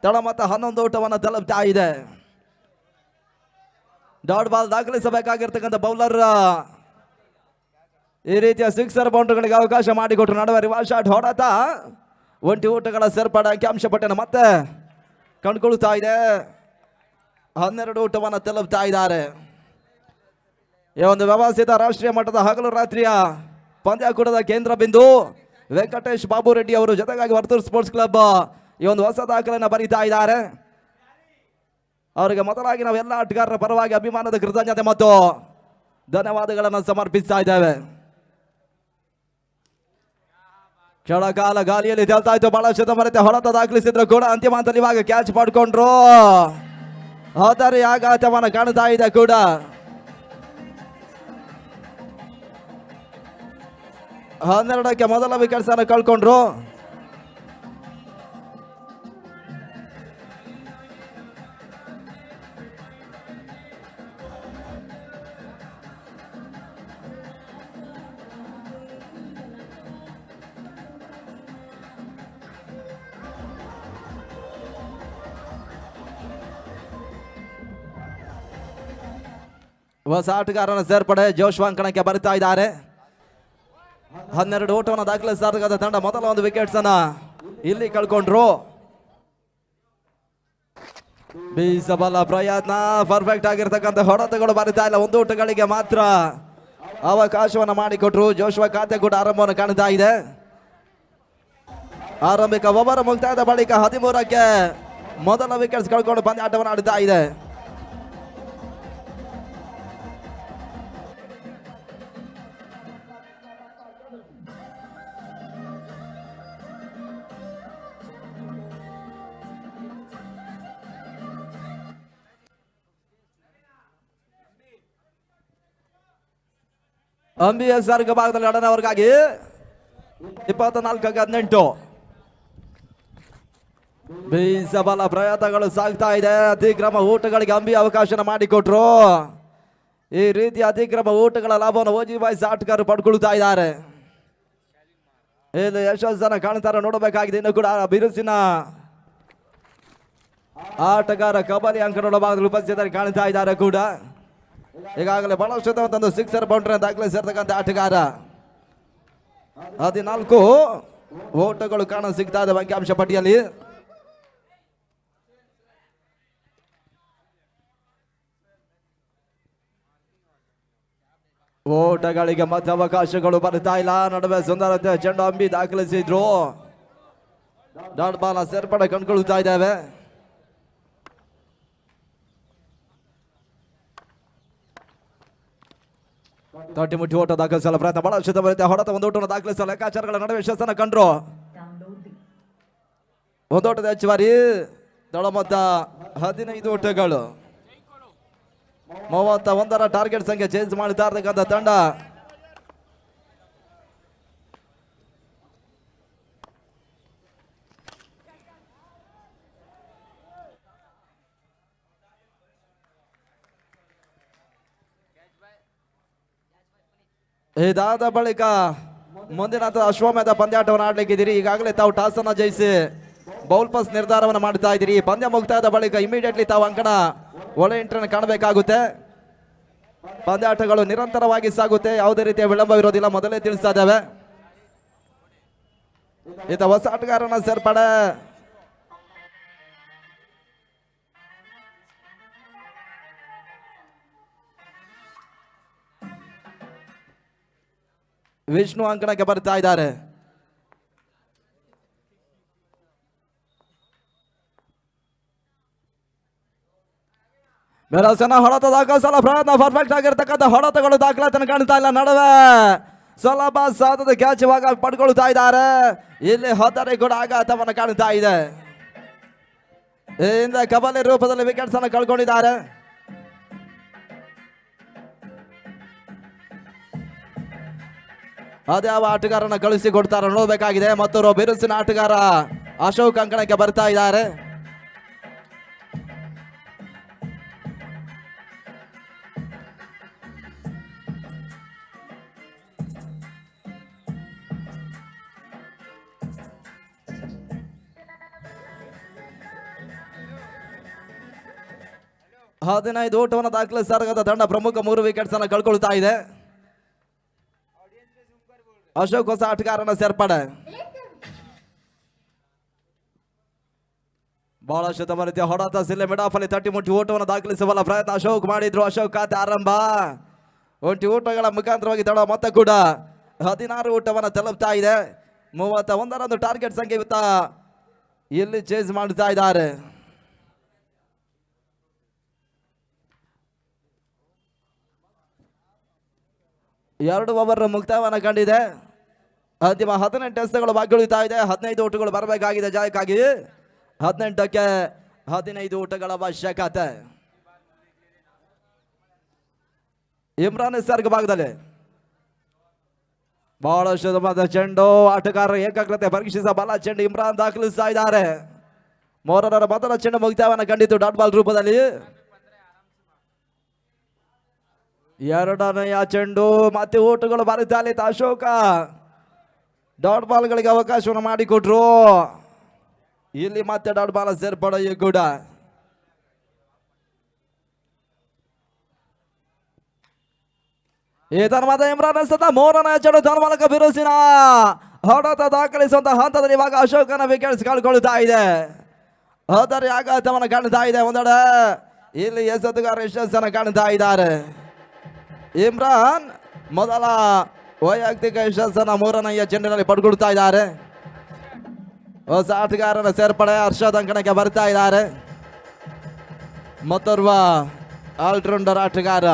Speaker 1: ತಡ ಮತ್ತೆ 11 ಓಟವನ್ನು ತಲುಪ್ತಾ ಇದೆ. ಡಾಟ್ ಬಾಲ್ ದಾಖಲಿಸಬೇಕಾಗಿರ್ತಕ್ಕಂಥ ಬೌಲರ್ ಈ ರೀತಿಯ ಸಿಕ್ಸರ್ ಬೌಂಡ್ರಿಗಳಿಗೆ ಅವಕಾಶ ಮಾಡಿಕೊಟ್ರು. ನಡುವೆ ರಿವರ್ಸ್ ಶಾಟ್ ಹೊಡೆತ ಒಂಟಿ ಊಟಗಳ ಸೇರ್ಪಡೆ ಅಂಕಿಅಂಶ ಪಟ್ಟಿಯನ್ನು ಮತ್ತೆ ಕಂಡುಕೊಳ್ತಾ ಇದೆ. 12 ಊಟವನ್ನು ತಲುಪ್ತಾ ಇದ್ದಾರೆ. ಈ ಒಂದು ವ್ಯವಸ್ಥಿತ ರಾಷ್ಟ್ರೀಯ ಮಟ್ಟದ ಹಗಲು ರಾತ್ರಿಯ ಪಂದ್ಯಾಕೂಟದ ಕೇಂದ್ರ ಬಿಂದು ವೆಂಕಟೇಶ್ ಬಾಬು ರೆಡ್ಡಿ ಅವರು ಜೊತೆಗಾಗಿ ವರ್ತೂರ್ ಸ್ಪೋರ್ಟ್ಸ್ ಕ್ಲಬ್ ಈ ಒಂದು ಹೊಸ ದಾಖಲೆಯನ್ನು ಬರೀತಾ ಇದ್ದಾರೆ. ಅವರಿಗೆ ಮೊದಲಾಗಿ ನಾವೆಲ್ಲ ಆಟಗಾರರ ಪರವಾಗಿ ಅಭಿಮಾನದ ಕೃತಜ್ಞತೆ ಮತ್ತು ಧನ್ಯವಾದಗಳನ್ನು ಸಮರ್ಪಿಸ್ತಾ ಇದ್ದೇವೆ. ಕೆಳಕಾಲ ಗಾಲಿಯಲ್ಲಿ ತೇಲ್ತಾ ಇತ್ತು, ಬಹಳಷ್ಟು ಮರತೆ ಹೊಡೆತ ದಾಖಲಿಸಿದ್ರು ಕೂಡ ಅಂತಿಮ ಹಂತದಲ್ಲಿ ಇವಾಗ ಕ್ಯಾಚ್ ಪಡ್ಕೊಂಡ್ರು. ಆದರೆ ಆಘಾತವನ್ನು ಕಾಣ್ತಾ ಇದೆ ಕೂಡ. ಹನ್ನೆರಡಕ್ಕೆ ಮೊದಲ ವಿಕೆಟ್ಸ್ ಅನ್ನು ಕಳ್ಕೊಂಡ್ರು. ಹೊಸ ಆಟಗಾರನ ಸೇರ್ಪಡೆ ಜೋಶ್ವಾ ಅಂಕಣಕ್ಕೆ ಬರ್ತಾ ಇದ್ದಾರೆ. 12 ಓಟವನ್ನು ದಾಖಲಿಸಿದ ತಂಡ ಮೊದಲ ಒಂದು ವಿಕೆಟ್ಸ್ ಅನ್ನ ಇಲ್ಲಿ ಕಳ್ಕೊಂಡ್ರು. ಬೀಸಬಲ ಪ್ರಯತ್ನ, ಪರ್ಫೆಕ್ಟ್ ಆಗಿರ್ತಕ್ಕಂಥ ಹೊಡೆತಗಳು ಬರಿತಾ ಇಲ್ಲ. 1 ಊಟಗಳಿಗೆ ಮಾತ್ರ ಅವಕಾಶವನ್ನು ಮಾಡಿಕೊಟ್ರು. ಜೋಶ್ವಾ ಖಾತೆ ಕೂಡ ಆರಂಭವನ್ನು ಕಾಣ್ತಾ ಇದೆ. ಆರಂಭಿಕ ಓವರ್ ಮುಕ್ತಾಯದ ಬಳಿಕ 13ಕ್ಕೆ ಮೊದಲ ವಿಕೆಟ್ಸ್ ಕಳ್ಕೊಂಡು ಪಂದ್ಯಾಟವನ್ನು ಆಡ್ತಾ ಇದೆ. ಅಂಬಿಎಸ್ಆರ್ ಭಾಗದಲ್ಲಿ ಆಡೋನವರಿಗಾಗಿ 24-18 ಬೀಸಬಲ ಪ್ರಯತ್ನಗಳು ಸಾಗ್ತಾ ಇದೆ. ಅತಿಕ್ರಮ ಊಟಗಳಿಗೆ ಅಂಬಿ ಅವಕಾಶನ ಮಾಡಿಕೊಟ್ರು. ಈ ರೀತಿಯ ಅತಿಕ್ರಮ ಊಟಗಳ ಲಾಭವನ್ನು ಓಜಿ ಬಾಯ್ಸ್ ಆಟಗಾರರು ಪಡ್ಕೊಳ್ತಾ ಇದ್ದಾರೆ. ಇಲ್ಲಿ ಯಶಸ್ಸನ್ನು ಕಾಣ್ತಾರೆ, ನೋಡಬೇಕಾಗಿದೆ. ಇನ್ನು ಕೂಡ ಬಿರುಸಿನ ಆಟಗಾರ ಕಬಡ್ಡಿ ಅಂಕಣದ ಭಾಗದಲ್ಲಿ ಉಪಸ್ಥಿತರು ಕಾಣ್ತಾ ಇದ್ದಾರೆ ಕೂಡ. ಈಗಾಗಲೇ ಬಹಳಷ್ಟು ಒಂದು 6 ಬೌಂಡ್ರಿ ದಾಖಲಿಸಿರ್ತಕ್ಕಂಥ ಆಟಗಾರ. 14 ಓಟಗಳು ಕಾಣ ಸಿಗ್ತಾ ಇದೆ ಅಂಕಿಅಂಶ ಪಟ್ಟಿಯಲ್ಲಿ. ಓಟಗಳಿಗೆ ಮತ್ತೆ ಅವಕಾಶಗಳು ಬರ್ತಾ ಇಲ್ಲ. ನಡುವೆ ಸುಂದರತೆ ಚೆಂಡು ಅಂಬಿ ದಾಖಲಿಸಿದ್ರು. ಡಾಟ್ ಬಾಲ್ ಸೇರ್ಪಡೆ ಕಂಡುಕೊಳ್ತಾ ಇದ್ದೇವೆ. ತಟ್ಟಿ ಮುಟ್ಟಿ ಓಟ ದಾಖಲಿಸಲು ಪ್ರಯತ್ನ, ಬಹಳಷ್ಟು ಬರುತ್ತೆ. ಹೊಡೆತ 1 ಓಟವನ್ನು ದಾಖಲಿಸಲು ಲೆಕ್ಕಾಚಾರಗಳ ನಡುವೆ ಯಶಸ್ಸನ್ನು ಕಂಡ್ರು. 1 ಓಟದ ಹೆಚ್ಚುವರಿ ದಳ ಮೊತ್ತ 15 ಓಟಗಳು. 31ರ ಟಾರ್ಗೆಟ್ ಸಂಖ್ಯೆ ಚೇಂಜ್ ಮಾಡ್ತಾ ಇರ್ತಕ್ಕಂಥ ತಂಡ ಇದಾದ ಬಳಿಕ ಮುಂದಿನ ಅಶ್ವಮೇಧ ಪಂದ್ಯಾಟವನ್ನು ಆಡ್ಲಿಕ್ಕಿದ್ದೀರಿ. ಈಗಾಗಲೇ ತಾವು ಟಾಸ್ ಅನ್ನು ಜಯಿಸಿ ಬೌಲ್ ಪಾಸ್ ನಿರ್ಧಾರವನ್ನು ಮಾಡ್ತಾ ಇದ್ದೀರಿ. ಪಂದ್ಯ ಮುಕ್ತಾಯದ ಬಳಿಕ ಇಮಿಡಿಯೇಟ್ಲಿ ತಾವು ಅಂಕಣ ಒಳ್ಳೆ ಎಂಟ್ರನ್ನು ಕಾಣಬೇಕಾಗುತ್ತೆ. ಪಂದ್ಯಾಟಗಳು ನಿರಂತರವಾಗಿ ಸಾಗುತ್ತೆ, ಯಾವುದೇ ರೀತಿಯ ವಿಳಂಬವಿರೋದಿಲ್ಲ, ಮೊದಲೇ ತಿಳಿಸ್ತಾ ಇದ್ದೇವೆ. ಈತ ಹೊಸ ಆಟಗಾರನ ಸೇರ್ಪಡೆ. ವಿಷ್ಣು ಅಂಕಣಕ್ಕೆ ಬರ್ತಾ ಇದ್ದಾರೆ. ಬೆರಸನ ಹೊಡೆತ ದಾಖಲಿಸಲು ಪ್ರಯತ್ನ, ಪರ್ಫೆಕ್ಟ್ ಆಗಿರ್ತಕ್ಕಂಥ ಹೊಡೆತಗಳು ದಾಖಲಾತಿಯನ್ನು ಕಾಣ್ತಾ ಇಲ್ಲ. ನಡುವೆ ಸುಲಭ ಸಾಧದ ಕ್ಯಾಚ್ ಇವಾಗ ಪಡ್ಕೊಳ್ತಾ ಇದ್ದಾರೆ. ಇಲ್ಲಿ 10 ಕೂಡ ಆಘಾತವನ್ನು ಕಾಣ್ತಾ ಇದೆ. ಹಿಂದೆ ಕಬಡ್ಡಿ ರೂಪದಲ್ಲಿ ವಿಕೆಟ್ಸ್ ಅನ್ನು ಕಳ್ಕೊಂಡಿದ್ದಾರೆ. ಅದ್ಯಾವ ಆಟಗಾರನ ಕಳಿಸಿ ಕೊಡ್ತಾರೆ ನೋಡಬೇಕಾಗಿದೆ. ಮತ್ತೊಬ್ಬರು ಬಿರುಸಿನ ಆಟಗಾರ ಅಶೋಕ್ ಅಂಕಣಕ್ಕೆ ಬರ್ತಾ ಇದ್ದಾರೆ. ಹದಿನೈದು ಓಟವನ್ನು ದಾಖಲಿಸಿದ ತಂಡ ಪ್ರಮುಖ 3 ವಿಕೆಟ್ಸ್ ಅನ್ನು ಕಳ್ಕೊಳ್ತಾ ಇದೆ. ಅಶೋಕ್ ಹೊಸ ಆಟಗಾರನ ಸೇರ್ಪಡೆ. ಬಹಳಷ್ಟು ತಮ್ಮ ರೀತಿಯ ಹೊಡೆತ ಸಿಲ್ಲೆ ಮಿಡಾಫಲ್ಲಿ ತಟ್ಟಿ ಮುಟ್ಟಿ ಓಟವನ್ನು ದಾಖಲಿಸುವಲ್ಲ ಪ್ರಯತ್ನ ಅಶೋಕ್ ಮಾಡಿದ್ರು. ಅಶೋಕ್ ಖಾತೆ ಆರಂಭ. ಒಂಟಿ ಓಟಗಳ ಮುಖಾಂತರವಾಗಿ ದಡ ಮೊತ್ತ ಕೂಡ 16 ಓಟವನ್ನು ತಲುಪ್ತಾ ಇದೆ. 31 ಟಾರ್ಗೆಟ್ ಸಂಖ್ಯೆ ಇವತ್ತ ಇಲ್ಲಿ ಚೇಸ್ ಮಾಡ್ತಾ ಇದ್ದಾರೆ. ಎರಡು ಓವರ್ ಮುಕ್ತಾಯವನ್ನು ಕಂಡಿದೆ. ಅಂತಿಮ 18 ಎಸೆತಗಳು ಬಾಕಿ ಉಳಿತಾ ಇದೆ. 15 ಓಟಗಳು ಬರಬೇಕಾಗಿದೆ ಜಯಕ್ಕಾಗಿ. 18ಕ್ಕೆ 15 ಓಟಗಳ ಅವಶ್ಯಕತೆ. ಇಮ್ರಾನ್ ನಿಸರ್ಗ ಭಾಗದಲ್ಲಿ ಬಹಳಷ್ಟು ಚೆಂಡು. ಆಟಗಾರರ ಏಕಾಗ್ರತೆ ಪರೀಕ್ಷಿಸ ಬಲ ಚೆಂಡು ಇಮ್ರಾನ್ ದಾಖಲಿಸ್ತಾ ಇದ್ದಾರೆ. ಮೋರರ ಮೊದಲ ಚೆಂಡು ಮುಕ್ತಾಯವನ್ನು ಕಂಡಿತು ಡಾಟ್ ಬಾಲ್ ರೂಪದಲ್ಲಿ. ಎರಡನೆಯ ಚೆಂಡು ಮತ್ತೆ ಓಟಗಳು ಬರುತ್ತಾ ಅಶೋಕ ಡಾಟ್ ಬಾಲ್ಗಳಿಗೆ ಅವಕಾಶವನ್ನು ಮಾಡಿಕೊಟ್ರು. ಇಲ್ಲಿ ಮತ್ತೆ ಡಾಟ್ ಬಾಲ್ ಸೇರ್ಪಡೆ ಕೂಡ. ಈ ಧರ್ಮದ ಇಮ್ರಾನ್ ಸತ 3ನೇ ಚೆಂಡು ಧರ್ಮಲಕ ಬಿರುಸಿನ ಹೊಡೆತ ದಾಖಲಿಸುವಂತಹ ಹಂತದಲ್ಲಿ ಇವಾಗ ಅಶೋಕನ ವಿಕೆಟ್ಸ್ ಕಳ್ಕೊಳ್ತಾ ಇದೆ. ಆದರೆ ಆಘಾತವನ್ನು ಕಾಣ್ತಾ ಇದೆ. ಒಂದೆಡೆ ಇಲ್ಲಿ ಎಸೆತಗಾರ ಯಶಸ್ಸನ್ನು ಕಾಣ್ತಾ ಇದ್ದಾರೆ. ಇಮ್ರಾನ್ ಮೊದಲ ವೈಯಕ್ತಿಕ ಯಶಸ್ಸನ್ನು 3ನೇ ಚೆಂಡಿನಲ್ಲಿ ಪಡ್ಕೊಳ್ತಾ ಇದ್ದಾರೆ. ಹೊಸ ಆಟಗಾರನ ಸೇರ್ಪಡೆ ಹರ್ಷದ್ ಅಂಕಣಕ್ಕೆ ಬರ್ತಾ ಇದ್ದಾರೆ. ಮತ್ತೋರ್ವ ಆಲ್ರೌಂಡರ್ ಆಟಗಾರ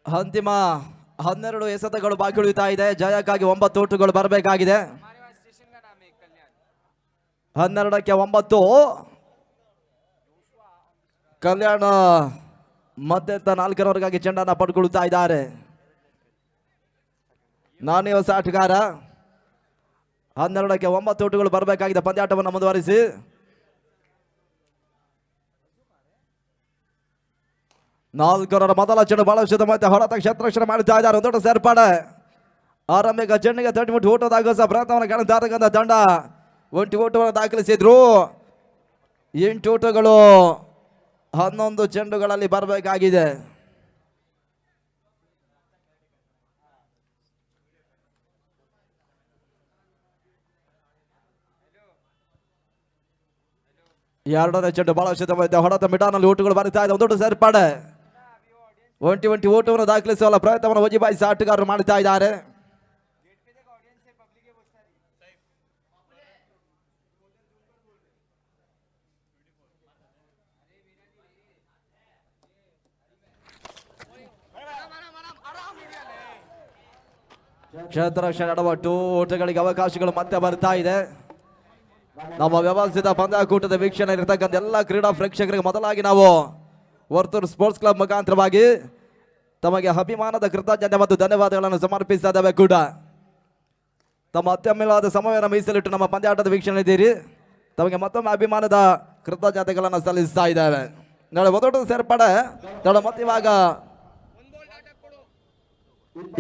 Speaker 1: ಅಂತಿಮ 12 ಎಸೆತಗಳು ಬಾಕಿ ಉಳಿತಾ ಇದೆ. ಜಯಕ್ಕಾಗಿ 9 ಓಟಗಳು ಬರಬೇಕಾಗಿದೆ. 12ಕ್ಕೆ 9 ಕಲ್ಯಾಣ ಮತ್ತೆ 4ರವರೆಗಾಗಿ ಚೆಂಡನ್ನು ಪಡ್ಕೊಳ್ತಾ ಇದ್ದಾರೆ. ನಾನೇ ಹೊಸ ಆಟಗಾರ. 12ಕ್ಕೆ 9 ಓಟಗಳು ಬರಬೇಕಾಗಿದೆ. ಪಂದ್ಯಾಟವನ್ನು ಮುಂದುವರಿಸಿ. ನಾಲ್ಕರ ಮೊದಲ ಚೆಂಡು ಬಹಳಷ್ಟು ಮತ್ತೆ ಹೊರತ ಕ್ಷೇತ್ರಕ್ಷಣ ಮಾಡುತ್ತಾ ಇದ್ದಾರೆ. ಒಂದೊಡ್ಡ ಸೇರ್ಪಡೆ ಆರಂಭಿಕ ಚೆಂಡಿಗೆ ತಟ್ಟಿಬಿಟ್ಟು ಓಟದಾಗ ಪ್ರಯತ್ನವನ್ನು ಕಾಣುತ್ತಾ ತಂಡ ಒಂಟಿ ಓಟವನ್ನು ದಾಖಲಿಸಿದ್ರು. 8 ಓಟಗಳು 11 ಚೆಂಡುಗಳಲ್ಲಿ ಬರಬೇಕಾಗಿದೆ. ಎರಡನೇ ಚೆಂಡು ಬಹಳಷ್ಟು ಹೊಡೆತ ಮಿಡಾನಲ್ಲಿ ಓಟಗಳು ಬರುತ್ತಾ ಇದೆ. ಒಂದೊಡ್ಡ ಸೇರ್ಪಡೆ ಒಂಟಿ ಓಟವನ್ನು ದಾಖಲಿಸುವ ಪ್ರಯತ್ನವನ್ನು ವಜಿಬಾಯಿಸಿ ಆಟಗಾರರು ಮಾಡುತ್ತಾ ಇದ್ದಾರೆ. ಕ್ಷೇತ್ರ ರಕ್ಷಣೆ ಎಡವಟ್ಟು ಓಟಗಳಿಗೆ ಅವಕಾಶಗಳು ಮತ್ತೆ ಬರ್ತಾ ಇದೆ. ನಮ್ಮ ವ್ಯವಸ್ಥಿತ ಪಂದ್ಯಾಕೂಟದ ವೀಕ್ಷಣೆ ಇರತಕ್ಕಂಥ ಎಲ್ಲ ಕ್ರೀಡಾ ಪ್ರೇಕ್ಷಕರಿಗೆ ಮೊದಲಾಗಿ ನಾವು ವರ್ತೂರು ಸ್ಪೋರ್ಟ್ಸ್ ಕ್ಲಬ್ ಮುಖಾಂತರವಾಗಿ ತಮಗೆ ಅಭಿಮಾನದ ಕೃತಜ್ಞತೆ ಮತ್ತು ಧನ್ಯವಾದಗಳನ್ನು ಸಮರ್ಪಿಸಿದ್ದೇವೆ ಕೂಡ. ತಮ್ಮ ಅತ್ಯಮೂಲ್ಯವಾದ ಸಮಯವನ್ನು ಮೀಸಲಿಟ್ಟು ನಮ್ಮ ಪಂದ್ಯಾಟದ ವೀಕ್ಷಣೆ ಇದ್ದೀರಿ. ತಮಗೆ ಮತ್ತೊಮ್ಮೆ ಅಭಿಮಾನದ ಕೃತಜ್ಞತೆಗಳನ್ನು ಸಲ್ಲಿಸ್ತಾ ಇದ್ದೇವೆ. ನಾಳೆ ಒಂದೋಟದ ಸೇರ್ಪಡೆ ತಡ ಮತ್ತೆ ಇವಾಗ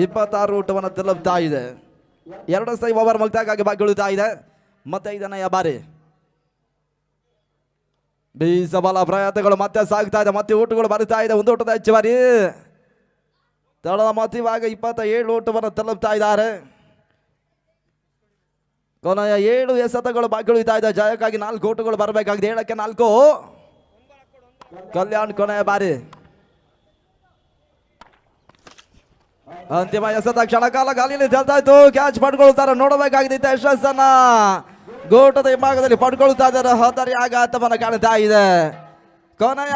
Speaker 1: 26 ಊಟವನ್ನು ತಲುಪ್ತಾ ಇದೆ. 2 ಸೈ ಓವರ್ ಮುಕ್ತಾಯವಾಗಿ ಬಾಗಿಳುತ್ತಾ ಇದೆ. ಮತ್ತೆ 5ನೇ ಬಾರಿ ಬೀಸಬಲ ಪ್ರಯತ್ನಗಳು ಮತ್ತೆ ಸಾಗ್ತಾ ಇದೆ. ಮತ್ತೆ ಊಟಗಳು ಬರುತ್ತಾ ಇದೆ. ಒಂದು ಊಟದ ಹೆಚ್ಚುವರಿ ತಡ ಮತ್ತೆ ಇವಾಗ 27 ಊಟವನ್ನು ತಲುಪ್ತಾ ಇದ್ದಾರೆ. ಕೊನೆಯ 7 ಎಸೆತಗಳು ಬಾಗಿಳುತ್ತಾ ಇದೆ. ಜಯಕ್ಕಾಗಿ 4 ಊಟಗಳು ಬರಬೇಕಾಗಿದೆ. 7ಕ್ಕೆ 4 ಕಲ್ಯಾಣ್ ಕೊನೆಯ ಬಾರಿ ಅಂತಿಮ ಎಸೆತ ಕ್ಷಣಕಾಲ ಗಾಲಿಯಲ್ಲಿ ತೇಲ್ತಾ ಇತ್ತು. ಕ್ಯಾಚ್ ಪಡ್ಕೊಳ್ತಾರೆ. ನೋಡಬೇಕಾಗಿದೆ ಯಶಸ್ಸನ್ನ ಗೋಟದ ಹಿಂಭಾಗದಲ್ಲಿ ಪಡ್ಕೊಳ್ತಾ ಇದ್ದಾರೆ. ಹದರಿ ಆಘಾತವನ್ನು ಕಾಣ್ತಾ ಇದೆ. ಕೊನೆಯ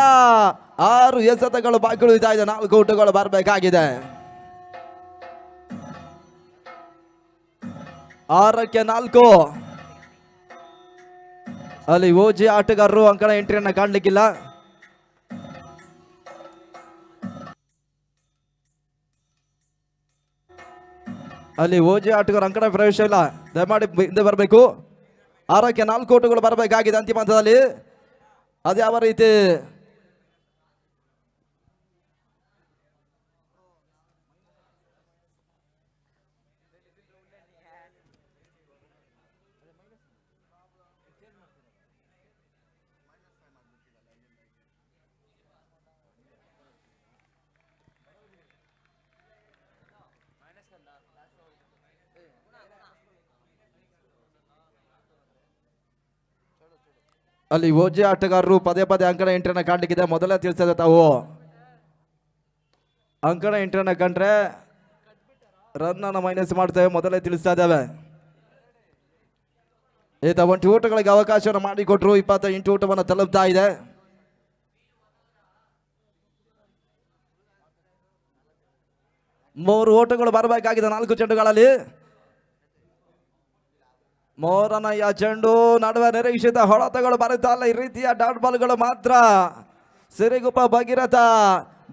Speaker 1: 6 ಎಸೆತಗಳು ಬಾಗಿಳುತ್ತಾ ಇದೆ. 4 ಊಟಗಳು ಬರಬೇಕಾಗಿದೆ. 6ಕ್ಕೆ 4 ಅಲ್ಲಿ ಓಜಿ ಆಟಗಾರರು ಅಂಕಣ ಎಂಟ್ರಿಯನ್ನ ಕಾಣಲಿಕ್ಕಿಲ್ಲ. ಅಲ್ಲಿ ಓಜಿ ಆಟಗಾರ ಅಂಕಣ ಪ್ರವೇಶ ಇಲ್ಲ. ದಯಮಾಡಿ ಹಿಂದೆ ಬರಬೇಕು. 6ಕ್ಕೆ 4 ಊಟಗಳು ಬರಬೇಕಾಗಿದೆ ಅಂತಿಮ ಹಂತದಲ್ಲಿ. ಅದ್ಯಾವ ರೀತಿ ಅಲ್ಲಿ ಓಜಿ ಆಟಗಾರರು ಪದೇ ಪದೇ ಅಂಕಣ ಎಂಟ್ರಿಯನ್ನ ಕಾಣಲಿಕ್ಕಿದೆ. ಮೊದಲೇ ತಿಳಿಸಿದ ತಾವು ಅಂಕಣ ಎಂಟ್ರಿಯನ್ನ ಕಂಡ್ರೆ ರನ್ ಅನ್ನು ಮೈನಸ್ ಮಾಡ್ತೇವೆ. ಮೊದಲೇ ತಿಳಿಸ್ತಾ ಇದ್ದೇವೆ. ಈತ 20 ಊಟಗಳಿಗೆ ಅವಕಾಶವನ್ನು ಮಾಡಿಕೊಟ್ರು. 28 ಊಟವನ್ನು ತಲುಪ್ತಾ ಇದೆ. ಮೂರು ಓಟಗಳು ಬರಬೇಕಾಗಿದೆ 4 ಚೆಂಡುಗಳಲ್ಲಿ. ಮೋರನಯ್ಯ ಚೆಂಡು ನಡುವೆ ನಿರೀಕ್ಷಿತ ಹೊಡೆತಗಳು ಬರುತ್ತಾ ಇಲ್ಲ. ಈ ರೀತಿಯ ಡಾಟ್ ಬಾಲ್ಗಳು ಮಾತ್ರ ಸಿರಿಗುಪ್ಪ ಭಗೀರಥ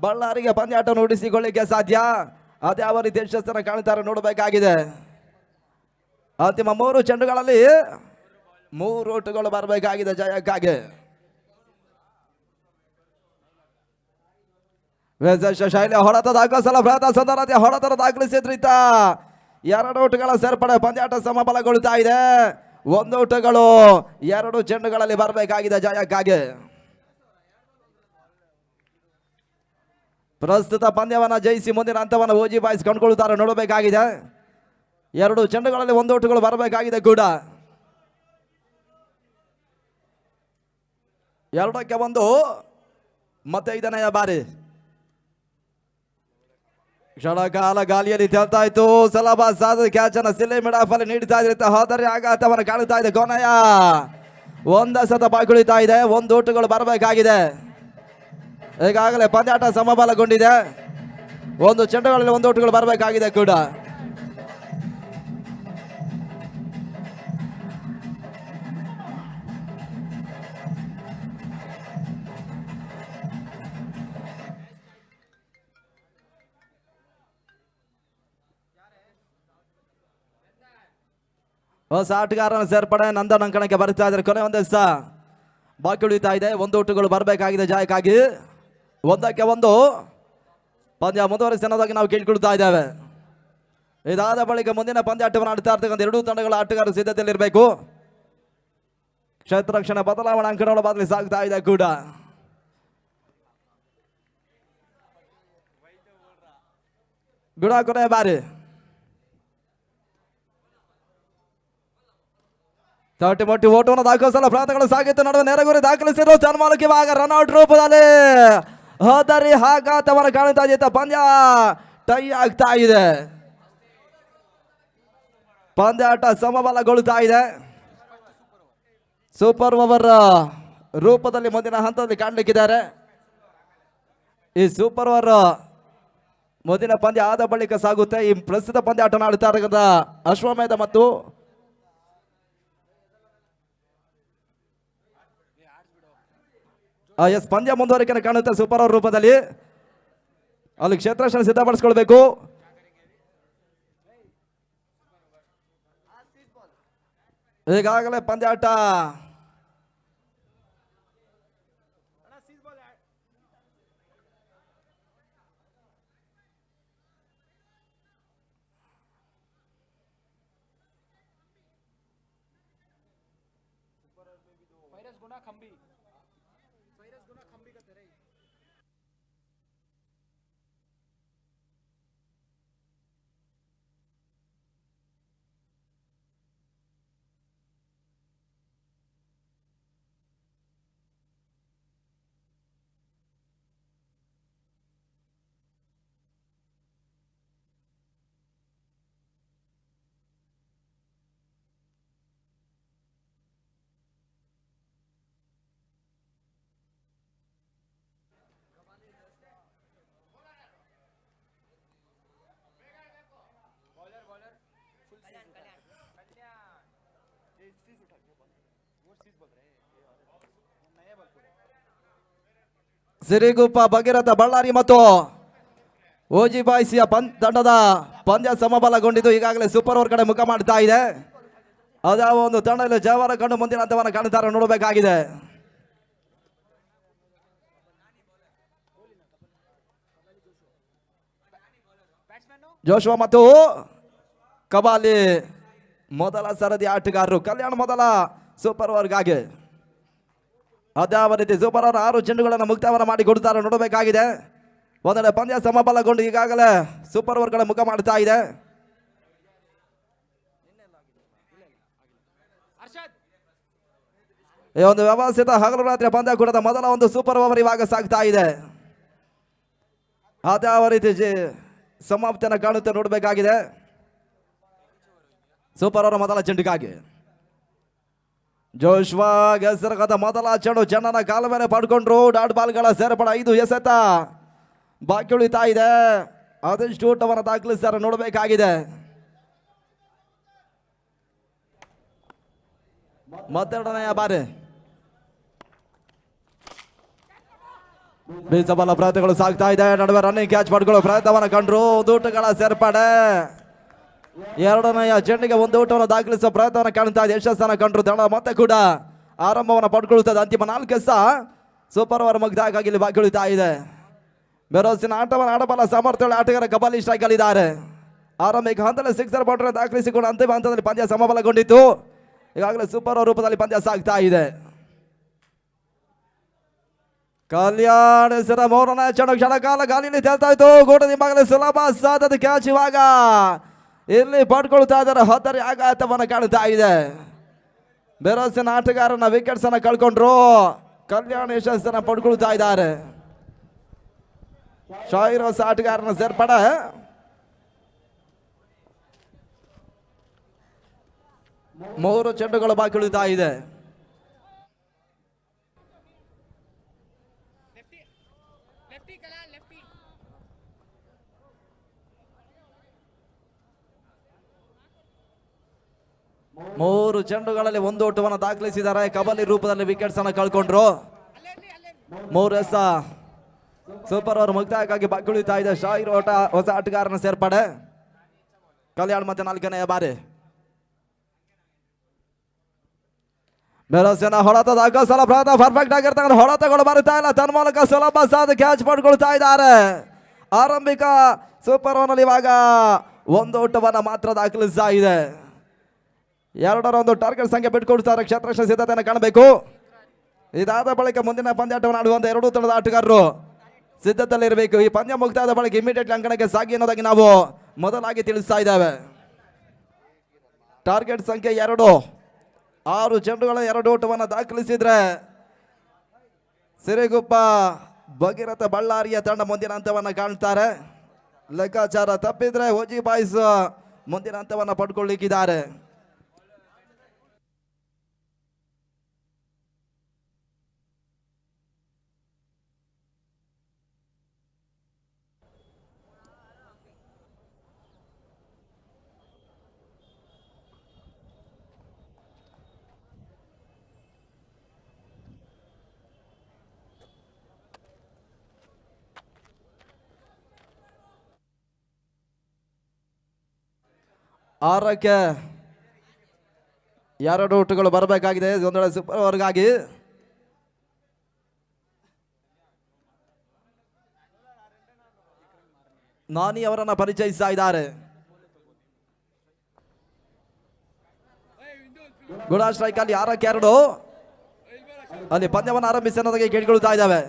Speaker 1: ಬಳ್ಳಾರಿಗೆ ಪಂದ್ಯಾಟವನ್ನು ಉಳಿಸಿಕೊಳ್ಳಿಕ್ಕೆ ಸಾಧ್ಯ. ಅದ್ಯಾವ ರೀತಿ ಯಶಸ್ಸನ್ನು ಕಾಣ್ತಾರೆ ನೋಡಬೇಕಾಗಿದೆ. ಅಂತಿಮ 3 ಚೆಂಡುಗಳಲ್ಲಿ 3 ಓಟಗಳು ಬರಬೇಕಾಗಿದೆ ಜಯಕ್ಕಾಗಿ. ವಿಶೇಷ ಶೈಲಿಯ ಹೊಡೆತ ದಾಖಲಿಸಲ ಪ್ರಯತ್ನ ಸಂದರ್ಭ ಹೊಡೆತ ದಾಖಲಿಸಿದ್ರಿತ 2 ಓಟಗಳ ಸೇರ್ಪಡೆ. ಪಂದ್ಯಾಟ ಸಮಬಲಗೊಳ್ಳುತ್ತಾ ಇದೆ. 1 ಓಟಗಳು 2 ಚೆಂಡುಗಳಲ್ಲಿ ಬರಬೇಕಾಗಿದೆ ಜಯಕ್ಕಾಗಿ. ಪ್ರಸ್ತುತ ಪಂದ್ಯವನ್ನ ಜಯಿಸಿ ಮುಂದಿನ ಹಂತವನ್ನು ಓಜಿ ಬಾಯ್ಸ್ ಕಂಡುಕೊಳ್ಳುತ್ತಾರೆ ನೋಡಬೇಕಾಗಿದೆ. 2 ಚೆಂಡುಗಳಲ್ಲಿ 1 ಓಟಗಳು ಬರಬೇಕಾಗಿದೆ ಕೂಡ. 2ಕ್ಕೆ 1 ಮತ್ತೆ 5ನೇ ಬಾರಿ ಕ್ಷಣಕಾಲ ಗಾಲಿಯಲ್ಲಿ ತೇಲ್ತಾ ಇತ್ತು. ಸಲಭ ಸಾಧ ಕ್ಯಾಚ್ ಅನ್ನು ಸಿಲೆ ಮಿಡಾಫಲ್ಲಿ ನೀಡ್ತಾ ಇದ್ರೆ ಹೋದರೆ ಆಘಾತವನ್ನು ಕಾಣುತ್ತಾ ಇದೆ. ಕೊನೆಯ 1 ಎಸೆತ ಬಾಗಿಳುತ್ತಾ ಇದೆ. 1 ಓಟಗಳು ಬರಬೇಕಾಗಿದೆ. ಈಗಾಗಲೇ ಪಂದ್ಯಾಟ ಸಮಬಲಗೊಂಡಿದೆ. 1 ಚೆಂಡುಗಳಲ್ಲಿ 1 ಓಟಗಳು ಬರಬೇಕಾಗಿದೆ ಕೂಡ. ಹೊಸ ಆಟಗಾರನ ಸೇರ್ಪಡೆ ನಂದನ್ ಅಂಕಣಕ್ಕೆ ಬರ್ತಾ ಇದ್ದಾರೆ. ಕೊನೆ 1 ಎಸೆತ ಬಾಕಿ ಉಳಿತಾ ಇದೆ. 1 ಓಟಗಳು ಬರಬೇಕಾಗಿದೆ ಜಯಕ್ಕಾಗಿ. 1ಕ್ಕೆ 1 ಪಂದ್ಯ ಮುಂದುವರಿಸಿದಾಗ ನಾವು ಕೇಳಿಕೊಳ್ತಾ ಇದ್ದೇವೆ. ಇದಾದ ಬಳಿಕ ಮುಂದಿನ ಪಂದ್ಯಾಟವನ್ನು ಆಡ್ತಾ ಇರ್ತಕ್ಕಂಥ 2 ತಂಡಗಳ ಆಟಗಾರರು ಸಿದ್ಧತೆಯಲ್ಲಿರಬೇಕು. ಕ್ಷೇತ್ರ ರಕ್ಷಣೆ ಬದಲಾವಣೆ ಅಂಕಣಗಳ ಬದಲಿ ಸಾಗ್ತಾ ಇದೆ ಕೂಡ. ಗುಣ ಕೊನೆಯ ಬಾರಿ 30 ಓಟವನ್ನು ದಾಖಲಿಸಲು ಪ್ರಯತ್ನಗಳು ಸಾಗಿತ್ತು. ನಡುವೆ ನೇರಗುರಿ ದಾಖಲಿಸಿದ್ರು ತನ್ಮಾಲಕ್ಕೆ ಇವಾಗ ರನ್ಔಟ್ ರೂಪದಲ್ಲಿ ಹೋದರಿ ಆಘಾತವನ್ನು ಕಾಣ್ತಾ ಇದ್ದ ಪಂದ್ಯ ಟೈ ಆಗ್ತಾ ಇದೆ. ಪಂದ್ಯಾಟ ಸಮಬಲಗೊಳ್ಳುತ್ತಾ ಇದೆ. ಸೂಪರ್ ಓವರ್ ರೂಪದಲ್ಲಿ ಮುಂದಿನ ಹಂತದಲ್ಲಿ ಕಾಣಲಿಕ್ಕಿದ್ದಾರೆ. ಈ ಸೂಪರ್ ಓವರ್ ಮುಂದಿನ ಪಂದ್ಯ ಆದ ಬಳಿಕ ಸಾಗುತ್ತೆ. ಈ ಪ್ರಸ್ತುತ ಪಂದ್ಯಾಟ ಆಡುತ್ತಾ ಇರತಕ್ಕಂಥ ಅಶ್ವಮೇಧ ಮತ್ತು ಪಂದ್ಯ ಮುಂದುವರಿಕೆ ಕಾಣುತ್ತೆ ಸೂಪರ್ ಓವರ್ ರೂಪದಲ್ಲಿ. ಅಲ್ಲಿ ಕ್ಷೇತ್ರ ಸಿದ್ಧಪಡಿಸಿಕೊಳ್ಬೇಕು. ಈಗಾಗಲೇ ಪಂದ್ಯಾಟ ಸಿರಿಗುಪ್ಪ ಭಗೀರಥ ಬಳ್ಳಾರಿ ಮತ್ತು ಓಜಿ ಬಾಯ್ಸಿಯ ತಂಡದ ಪಂದ್ಯ ಸಮಬಲಗೊಂಡಿದ್ದು ಈಗಾಗಲೇ ಸೂಪರ್ ಓವರ್ ಕಡೆ ಮುಖ ಮಾಡ್ತಾ ಇದೆ. ಅದಾವ ಒಂದು ತಂಡದಲ್ಲಿ ಜವಾರ ಕಂಡು ಮುಂದಿನ ಹಂತವನ್ನು ಕಾಣುತ್ತಾರೆ, ನೋಡಬೇಕಾಗಿದೆ. ಜೋಶ್ವಾ ಮತ್ತು ಕಬಾಲಿ ಮೊದಲ ಸರದಿ ಆಟಗಾರರು. ಕಲ್ಯಾಣ ಮೊದಲ ಸೂಪರ್ ಓವರ್ಗಾಗಿ ಅದಾವ ರೀತಿ ಸೂಪರ್ ಓವರ್ 6 ಚೆಂಡುಗಳನ್ನು ಮುಕ್ತಾಯವನ್ನು ಮಾಡಿ ಕೊಡುತ್ತಾರೆ, ನೋಡಬೇಕಾಗಿದೆ. ಒಂದೆಡೆ ಪಂದ್ಯ ಸಮಬಲಗೊಂಡು ಈಗಾಗಲೇ ಸೂಪರ್ ಓವರ್ ಕಡೆ ಮುಖ ಮಾಡ್ತಾ ಇದೆ. ಈ ಒಂದು ವ್ಯವಸ್ಥಿತ ಹಗಲು ರಾತ್ರಿ ಪಂದ್ಯ ಕೂಡದ ಮೊದಲ ಒಂದು ಸೂಪರ್ ಓವರ್ ಇವಾಗ ಸಾಗ್ತಾ ಇದೆ. ಅದಾವ ರೀತಿ ಸಮಾಪ್ತಿಯನ್ನು ಕಾಣುತ್ತೆ, ನೋಡಬೇಕಾಗಿದೆ. ಸೂಪರ್ ಓವರ್ ಮೊದಲ ಚೆಂಡಿಗಾಗಿ ಜೋಶ್ವಾ ಹೆಸರಾದ ಮೊದಲ ಚೆಂಡು ಚೆಂಡನ ಕಾಲ ಮೇಲೆ ಪಡ್ಕೊಂಡ್ರು. ಡಾಟ್ ಬಾಲ್ಗಳ ಸೇರ್ಪಡೆ 5 ಎಸೆತ ಬಾಕಿ ಉಳಿತಾ ಇದೆ. ಆದಷ್ಟು ಊಟವನ್ನು ದಾಖಲಿಸ್ತಾರೆ, ನೋಡಬೇಕಾಗಿದೆ. ಮತ್ತೆರಡನೆಯ ಬಾರಿ ಬೀಸಬಲ ಪ್ರಯತ್ನಗಳು ಸಾಗ್ತಾ ಇದೆ. ನಡುವೆ ರನ್ನಿಂಗ್ ಕ್ಯಾಚ್ ಮಾಡಿಕೊಳ್ಳೋ ಪ್ರಯತ್ನವನ್ನು ಕಂಡ್ರು. ಊಟಗಳ ಸೇರ್ಪಡೆ ಎರಡನೆಯ ಚೆಂಡಿಗೆ ಒಂದು ಊಟವನ್ನು ದಾಖಲಿಸುವ ಪ್ರಯತ್ನವನ್ನು ಕಾಣ್ತಾ ಇದೆ. ಯಶಸ್ಸನ್ನು ಕಂಡ್ರು. ತಂಡ ಮತ್ತೆ ಕೂಡ ಆರಂಭವನ್ನು ಪಡ್ಕೊಳ್ಳುತ್ತದೆ. ಅಂತಿಮ 4 ಎಸ ಸೂಪರ್ ಓವರ್ ಮುಗ್ದಾಗಿ ಇಲ್ಲಿ ಬಾಕಿ ಉಳಿತಾ ಇದೆ. ಬೆರೋಸಿನ ಆಟವನ್ನು ಆಡಬಲ್ಲ ಸಾಮರ್ಥ್ಯಗಳ ಆಟಗಾರ ಕಬಾಲಿ ಸ್ಟ್ರೈಕ್ ಅಲ್ಲಿದ್ದಾರೆ. ಆರಂಭಿಕ ಹಂತದಲ್ಲಿ 6 ಬೌಂಡರಿ ದಾಖಲಿಸಿಕೊಂಡು ಅಂತಿಮ ಹಂತದಲ್ಲಿ ಪಂದ್ಯ ಸಮಬಲಗೊಂಡಿತ್ತು. ಈಗಾಗಲೇ ಸೂಪರ್ ಓವರ್ ರೂಪದಲ್ಲಿ ಪಂದ್ಯ ಸಾಗ್ತಾ ಇದೆ. ಕಲ್ಯಾಣ ಹೆಸರ 3ನೇ ಚೆಂಡು ಕ್ಷಣಕಾಲ ಗಾಲಿಯಲ್ಲಿ ತೇಲ್ತಾ ಇತ್ತು. ಗೋಡೆ ನಿಂಬಾಗಲೇ ಸುಲಭ ಸಾಧದ ಕ್ಯಾಚ್ ಇವಾಗ ಇಲ್ಲಿ ಪಡ್ಕೊಳ್ತಾ ಇದ್ದಾರೆ. ಹತ್ತರಿ ಆಘಾತವನ್ನು ಕಾಣ್ತಾ ಇದೆ. ಬೆರೋಸಿನ ಆಟಗಾರನ ವಿಕೆಟ್ಸ್ ಅನ್ನ ಕಳ್ಕೊಂಡ್ರು. ಕಲ್ಯಾಣ ಯಶಸ್ಸನ್ನ ಪಡ್ಕೊಳ್ತಾ ಇದ್ದಾರೆ. ಶಾಹಿರೋಸ್ ಆಟಗಾರನ ಸೇರ್ಪಡೆ. ಮೂರು ಚೆಂಡುಗಳು ಬಾಕಿ ಉಳಿತಾ ಇದೆ. ಮೂರು ಚೆಂಡುಗಳಲ್ಲಿ ಒಂದು ಓಟವನ್ನು ದಾಖಲಿಸಿದ್ದಾರೆ. ಕಬಡ್ಡಿ ರೂಪದಲ್ಲಿ ವಿಕೆಟ್ಸ್ ಅನ್ನು ಕಳ್ಕೊಂಡ್ರು. 3 ಎಸ ಸೂಪರ್ ಓವರ್ ಮುಕ್ತಾಯಕ್ಕಾಗಿ ಬಾಕಿ ಉಳಿತಾ ಇದೆ. ಶಾಹಿರ್ ಓಟ ಹೊಸ ಆಟಗಾರನ ಸೇರ್ಪಡೆ. ಕಲ್ಯಾಣ್ ಮತ್ತೆ 4ನೇ ಬಾರಿ ಬೆರೋಸಿನ ಹೊಡೆತದ ಅಗಸಲ ಪ್ರಯತ್ನ ಪರ್ಫೆಕ್ಟ್ ಆಗಿರ್ತಕ್ಕಂಥ ಹೊಡೆತಗಳು ಬರುತ್ತಾ ಇಲ್ಲ. ತನ್ಮೂಲಕ ಸುಲಭ ಸಾಧ ಕ್ಯಾಚ್ ಪಡ್ಕೊಳ್ತಾ ಇದ್ದಾರೆ. ಆರಂಭಿಕ ಸೂಪರ್ ಓವರ್ ನಲ್ಲಿ ಇವಾಗ ಒಂದು ಓಟವನ್ನು ಮಾತ್ರ ದಾಖಲಿಸ್ತಾ ಇದೆ. 2ರ ಒಂದು ಟಾರ್ಗೆಟ್ ಸಂಖ್ಯೆ ಬಿಟ್ಕೊಡ್ತಾರೆ. ಕ್ಷೇತ್ರಕ್ಷ ಸಿದ್ಧತೆಯನ್ನು ಕಾಣಬೇಕು. ಇದಾದ ಬಳಿಕ ಮುಂದಿನ ಪಂದ್ಯಾಟವನ್ನು ಆಡುವಂತ 2 ತಂಡದ ಆಟಗಾರರು ಸಿದ್ಧತೆಯಲ್ಲಿ ಇರಬೇಕು. ಈ ಪಂದ್ಯ ಮುಕ್ತಾಯದ ಬಳಿಕ ಇಮಿಡಿಯೇಟ್ಲಿ ಅಂಕಣಕ್ಕೆ ಸಾಗಿ ಅನ್ನೋದಾಗಿ ನಾವು ಮೊದಲಾಗಿ ತಿಳಿಸ್ತಾ ಇದ್ದೇವೆ. ಟಾರ್ಗೆಟ್ ಸಂಖ್ಯೆ 2, 6 ಚೆಂಡುಗಳ 2 ಓಟವನ್ನು ದಾಖಲಿಸಿದ್ರೆ ಸಿರಿಗುಪ್ಪ ಭಗೀರಥ ಬಳ್ಳಾರಿಯ ತಂಡ ಮುಂದಿನ ಹಂತವನ್ನು ಕಾಣ್ತಾರೆ. ಲೆಕ್ಕಾಚಾರ ತಪ್ಪಿದ್ರೆ ಓಜಿ ಬಾಯ್ಸ್ ಮುಂದಿನ ಹಂತವನ್ನು ಪಡ್ಕೊಳ್ಳಿಕ್ಕಿದ್ದಾರೆ. ಆರಕ್ಕೆ 2 ಓಟುಗಳು ಬರಬೇಕಾಗಿದೆ. ಒಂದೊಳ್ಳೆ ಸೂಪರ್ ಓವರ್ಗಾಗಿ ನಾನಿ ಅವರನ್ನ ಪರಿಚಯಿಸ್ತಾ ಇದ್ದಾರೆ. ಗುಣ ಸ್ಟ್ರೈಕ್ ಅಲ್ಲಿ 6-2 ಅಲ್ಲಿ ಪಂದ್ಯವನ್ನು ಆರಂಭಿಸಿ ಅನ್ನೋದಕ್ಕೆ ಕೇಳಿಕೊಳ್ತಾ ಇದ್ದಾವೆ.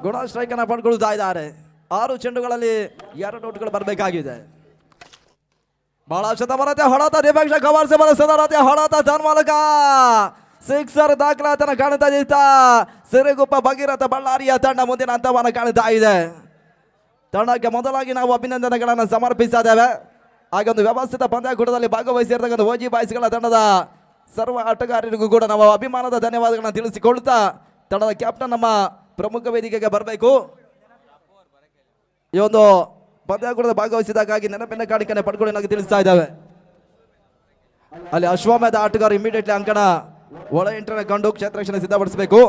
Speaker 1: ಗುಣ ಸ್ಟ್ರೈಕ್ ಅನ್ನ ಪಡ್ಕೊಳ್ತಾ ಇದ್ದಾರೆ. 6 ಚೆಂಡುಗಳಲ್ಲಿ 2 ಔಟ್ಗಳು ಬರಬೇಕಾಗಿದೆ. ಬಹಳ ಶತ ಬರತ್ತೆ ಹೊಡತ ದೀಪಕ್ಷ ಕವರ್ಸ್ ಬಳಸದರತೆ ಹೊಡತ ಜನ್ಮಾಲಕ ಸಿಕ್ಸರ್ ದಾಖಲಾತನ ಕಾಣ್ತಾ ಇದ್ದ ಸಿರಿಗುಪ್ಪ ಭಗೀರಥ ಬಳ್ಳಾರಿಯ ತಂಡ ಮುಂದಿನ ಹಂತವನ್ನು ಕಾಣ್ತಾ ಇದೆ. ತಂಡಕ್ಕೆ ಮೊದಲಾಗಿ ನಾವು ಅಭಿನಂದನೆಗಳನ್ನು ಸಮರ್ಪಿಸ್ತಾ ಇದ್ದೇವೆ. ಹಾಗೊಂದು ವ್ಯವಸ್ಥಿತ ಪಂದ್ಯಾಕೂಟದಲ್ಲಿ ಭಾಗವಹಿಸಿರ್ತಕ್ಕಂಥ ಓಜಿ ಬಾಯ್ಸ್ಗಳ ತಂಡದ ಸರ್ವ ಆಟಗಾರರಿಗೂ ಕೂಡ ನಾವು ಅಭಿಮಾನದ ಧನ್ಯವಾದಗಳನ್ನು ತಿಳಿಸಿಕೊಳ್ತಾ ತಂಡದ ಕ್ಯಾಪ್ಟನ್ ನಮ್ಮ ಪ್ರಮುಖ ವೇದಿಕೆಗೆ ಬರಬೇಕು. ಈ ಒಂದು ಪಂದ್ಯಾಕೂಟದ ಭಾಗವಹಿಸಿದಾಗಿ ನೆನಪಿನ ಕಾಣಿಕೆಯನ್ನು ಪಡ್ಕೊಳ್ಳಿ ನನಗೆ ತಿಳಿಸ್ತಾ ಇದ್ದಾವೆ. ಅಲ್ಲಿ ಅಶ್ವಮೇಧ ಆಟಗಾರ ಇಮಿಡಿಯೇಟ್ಲಿ ಅಂಕಣ ಒಳ ಎಂಟರನ್ನು ಕಂಡು ಕ್ಷೇತ್ರ ರಕ್ಷಣೆ ಸಿದ್ಧಪಡಿಸಬೇಕು.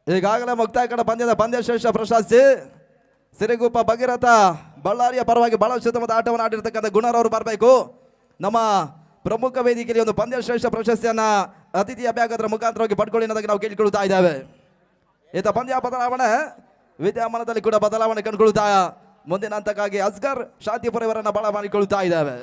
Speaker 1: ಈಗಾಗಲೇ ಮುಕ್ತಾಯ ಕಂಡ ಪಂದ್ಯ ಶ್ರೇಷ್ಠ ಪ್ರಶಸ್ತಿ ಸಿರಿಗುಪ್ಪ ಭಗೀರಥ ಬಳ್ಳಾರಿಯ ಪರವಾಗಿ ಬಹಳ ಉತ್ತಮವಾದ ಆಟವನ್ನು ಆಡಿರ್ತಕ್ಕಂಥ ಗುಣರವರು ಬರಬೇಕು. ನಮ್ಮ ಪ್ರಮುಖ ವೇದಿಕೆಯಲ್ಲಿ ಒಂದು ಪಂದ್ಯ ಶ್ರೇಷ್ಠ ಪ್ರಶಸ್ತಿಯನ್ನ ಅತಿಥಿ ಅಭ್ಯಾಗತರ ಮುಖಾಂತರವಾಗಿ ಪಡ್ಕೊಳ್ಳಿ ಅನ್ನೋದಕ್ಕೆ ನಾವು ಕೇಳಿಕೊಳ್ತಾ ಇದ್ದೇವೆ. ಈತ ಪಂದ್ಯ ಬದಲಾವಣೆ ವಿದ್ಯಮಾನದಲ್ಲಿ ಕೂಡ ಬದಲಾವಣೆ ಕಂಡುಕೊಳ್ತಾ ಮುಂದಿನ ಹಂತಕ್ಕಾಗಿ ಅಸ್ಗರ್ ಶಾಂತಿಪುರ ಇವರನ್ನ ಬಳ ಮಾಡಿಕೊಳ್ತಾ ಇದ್ದೇವೆ.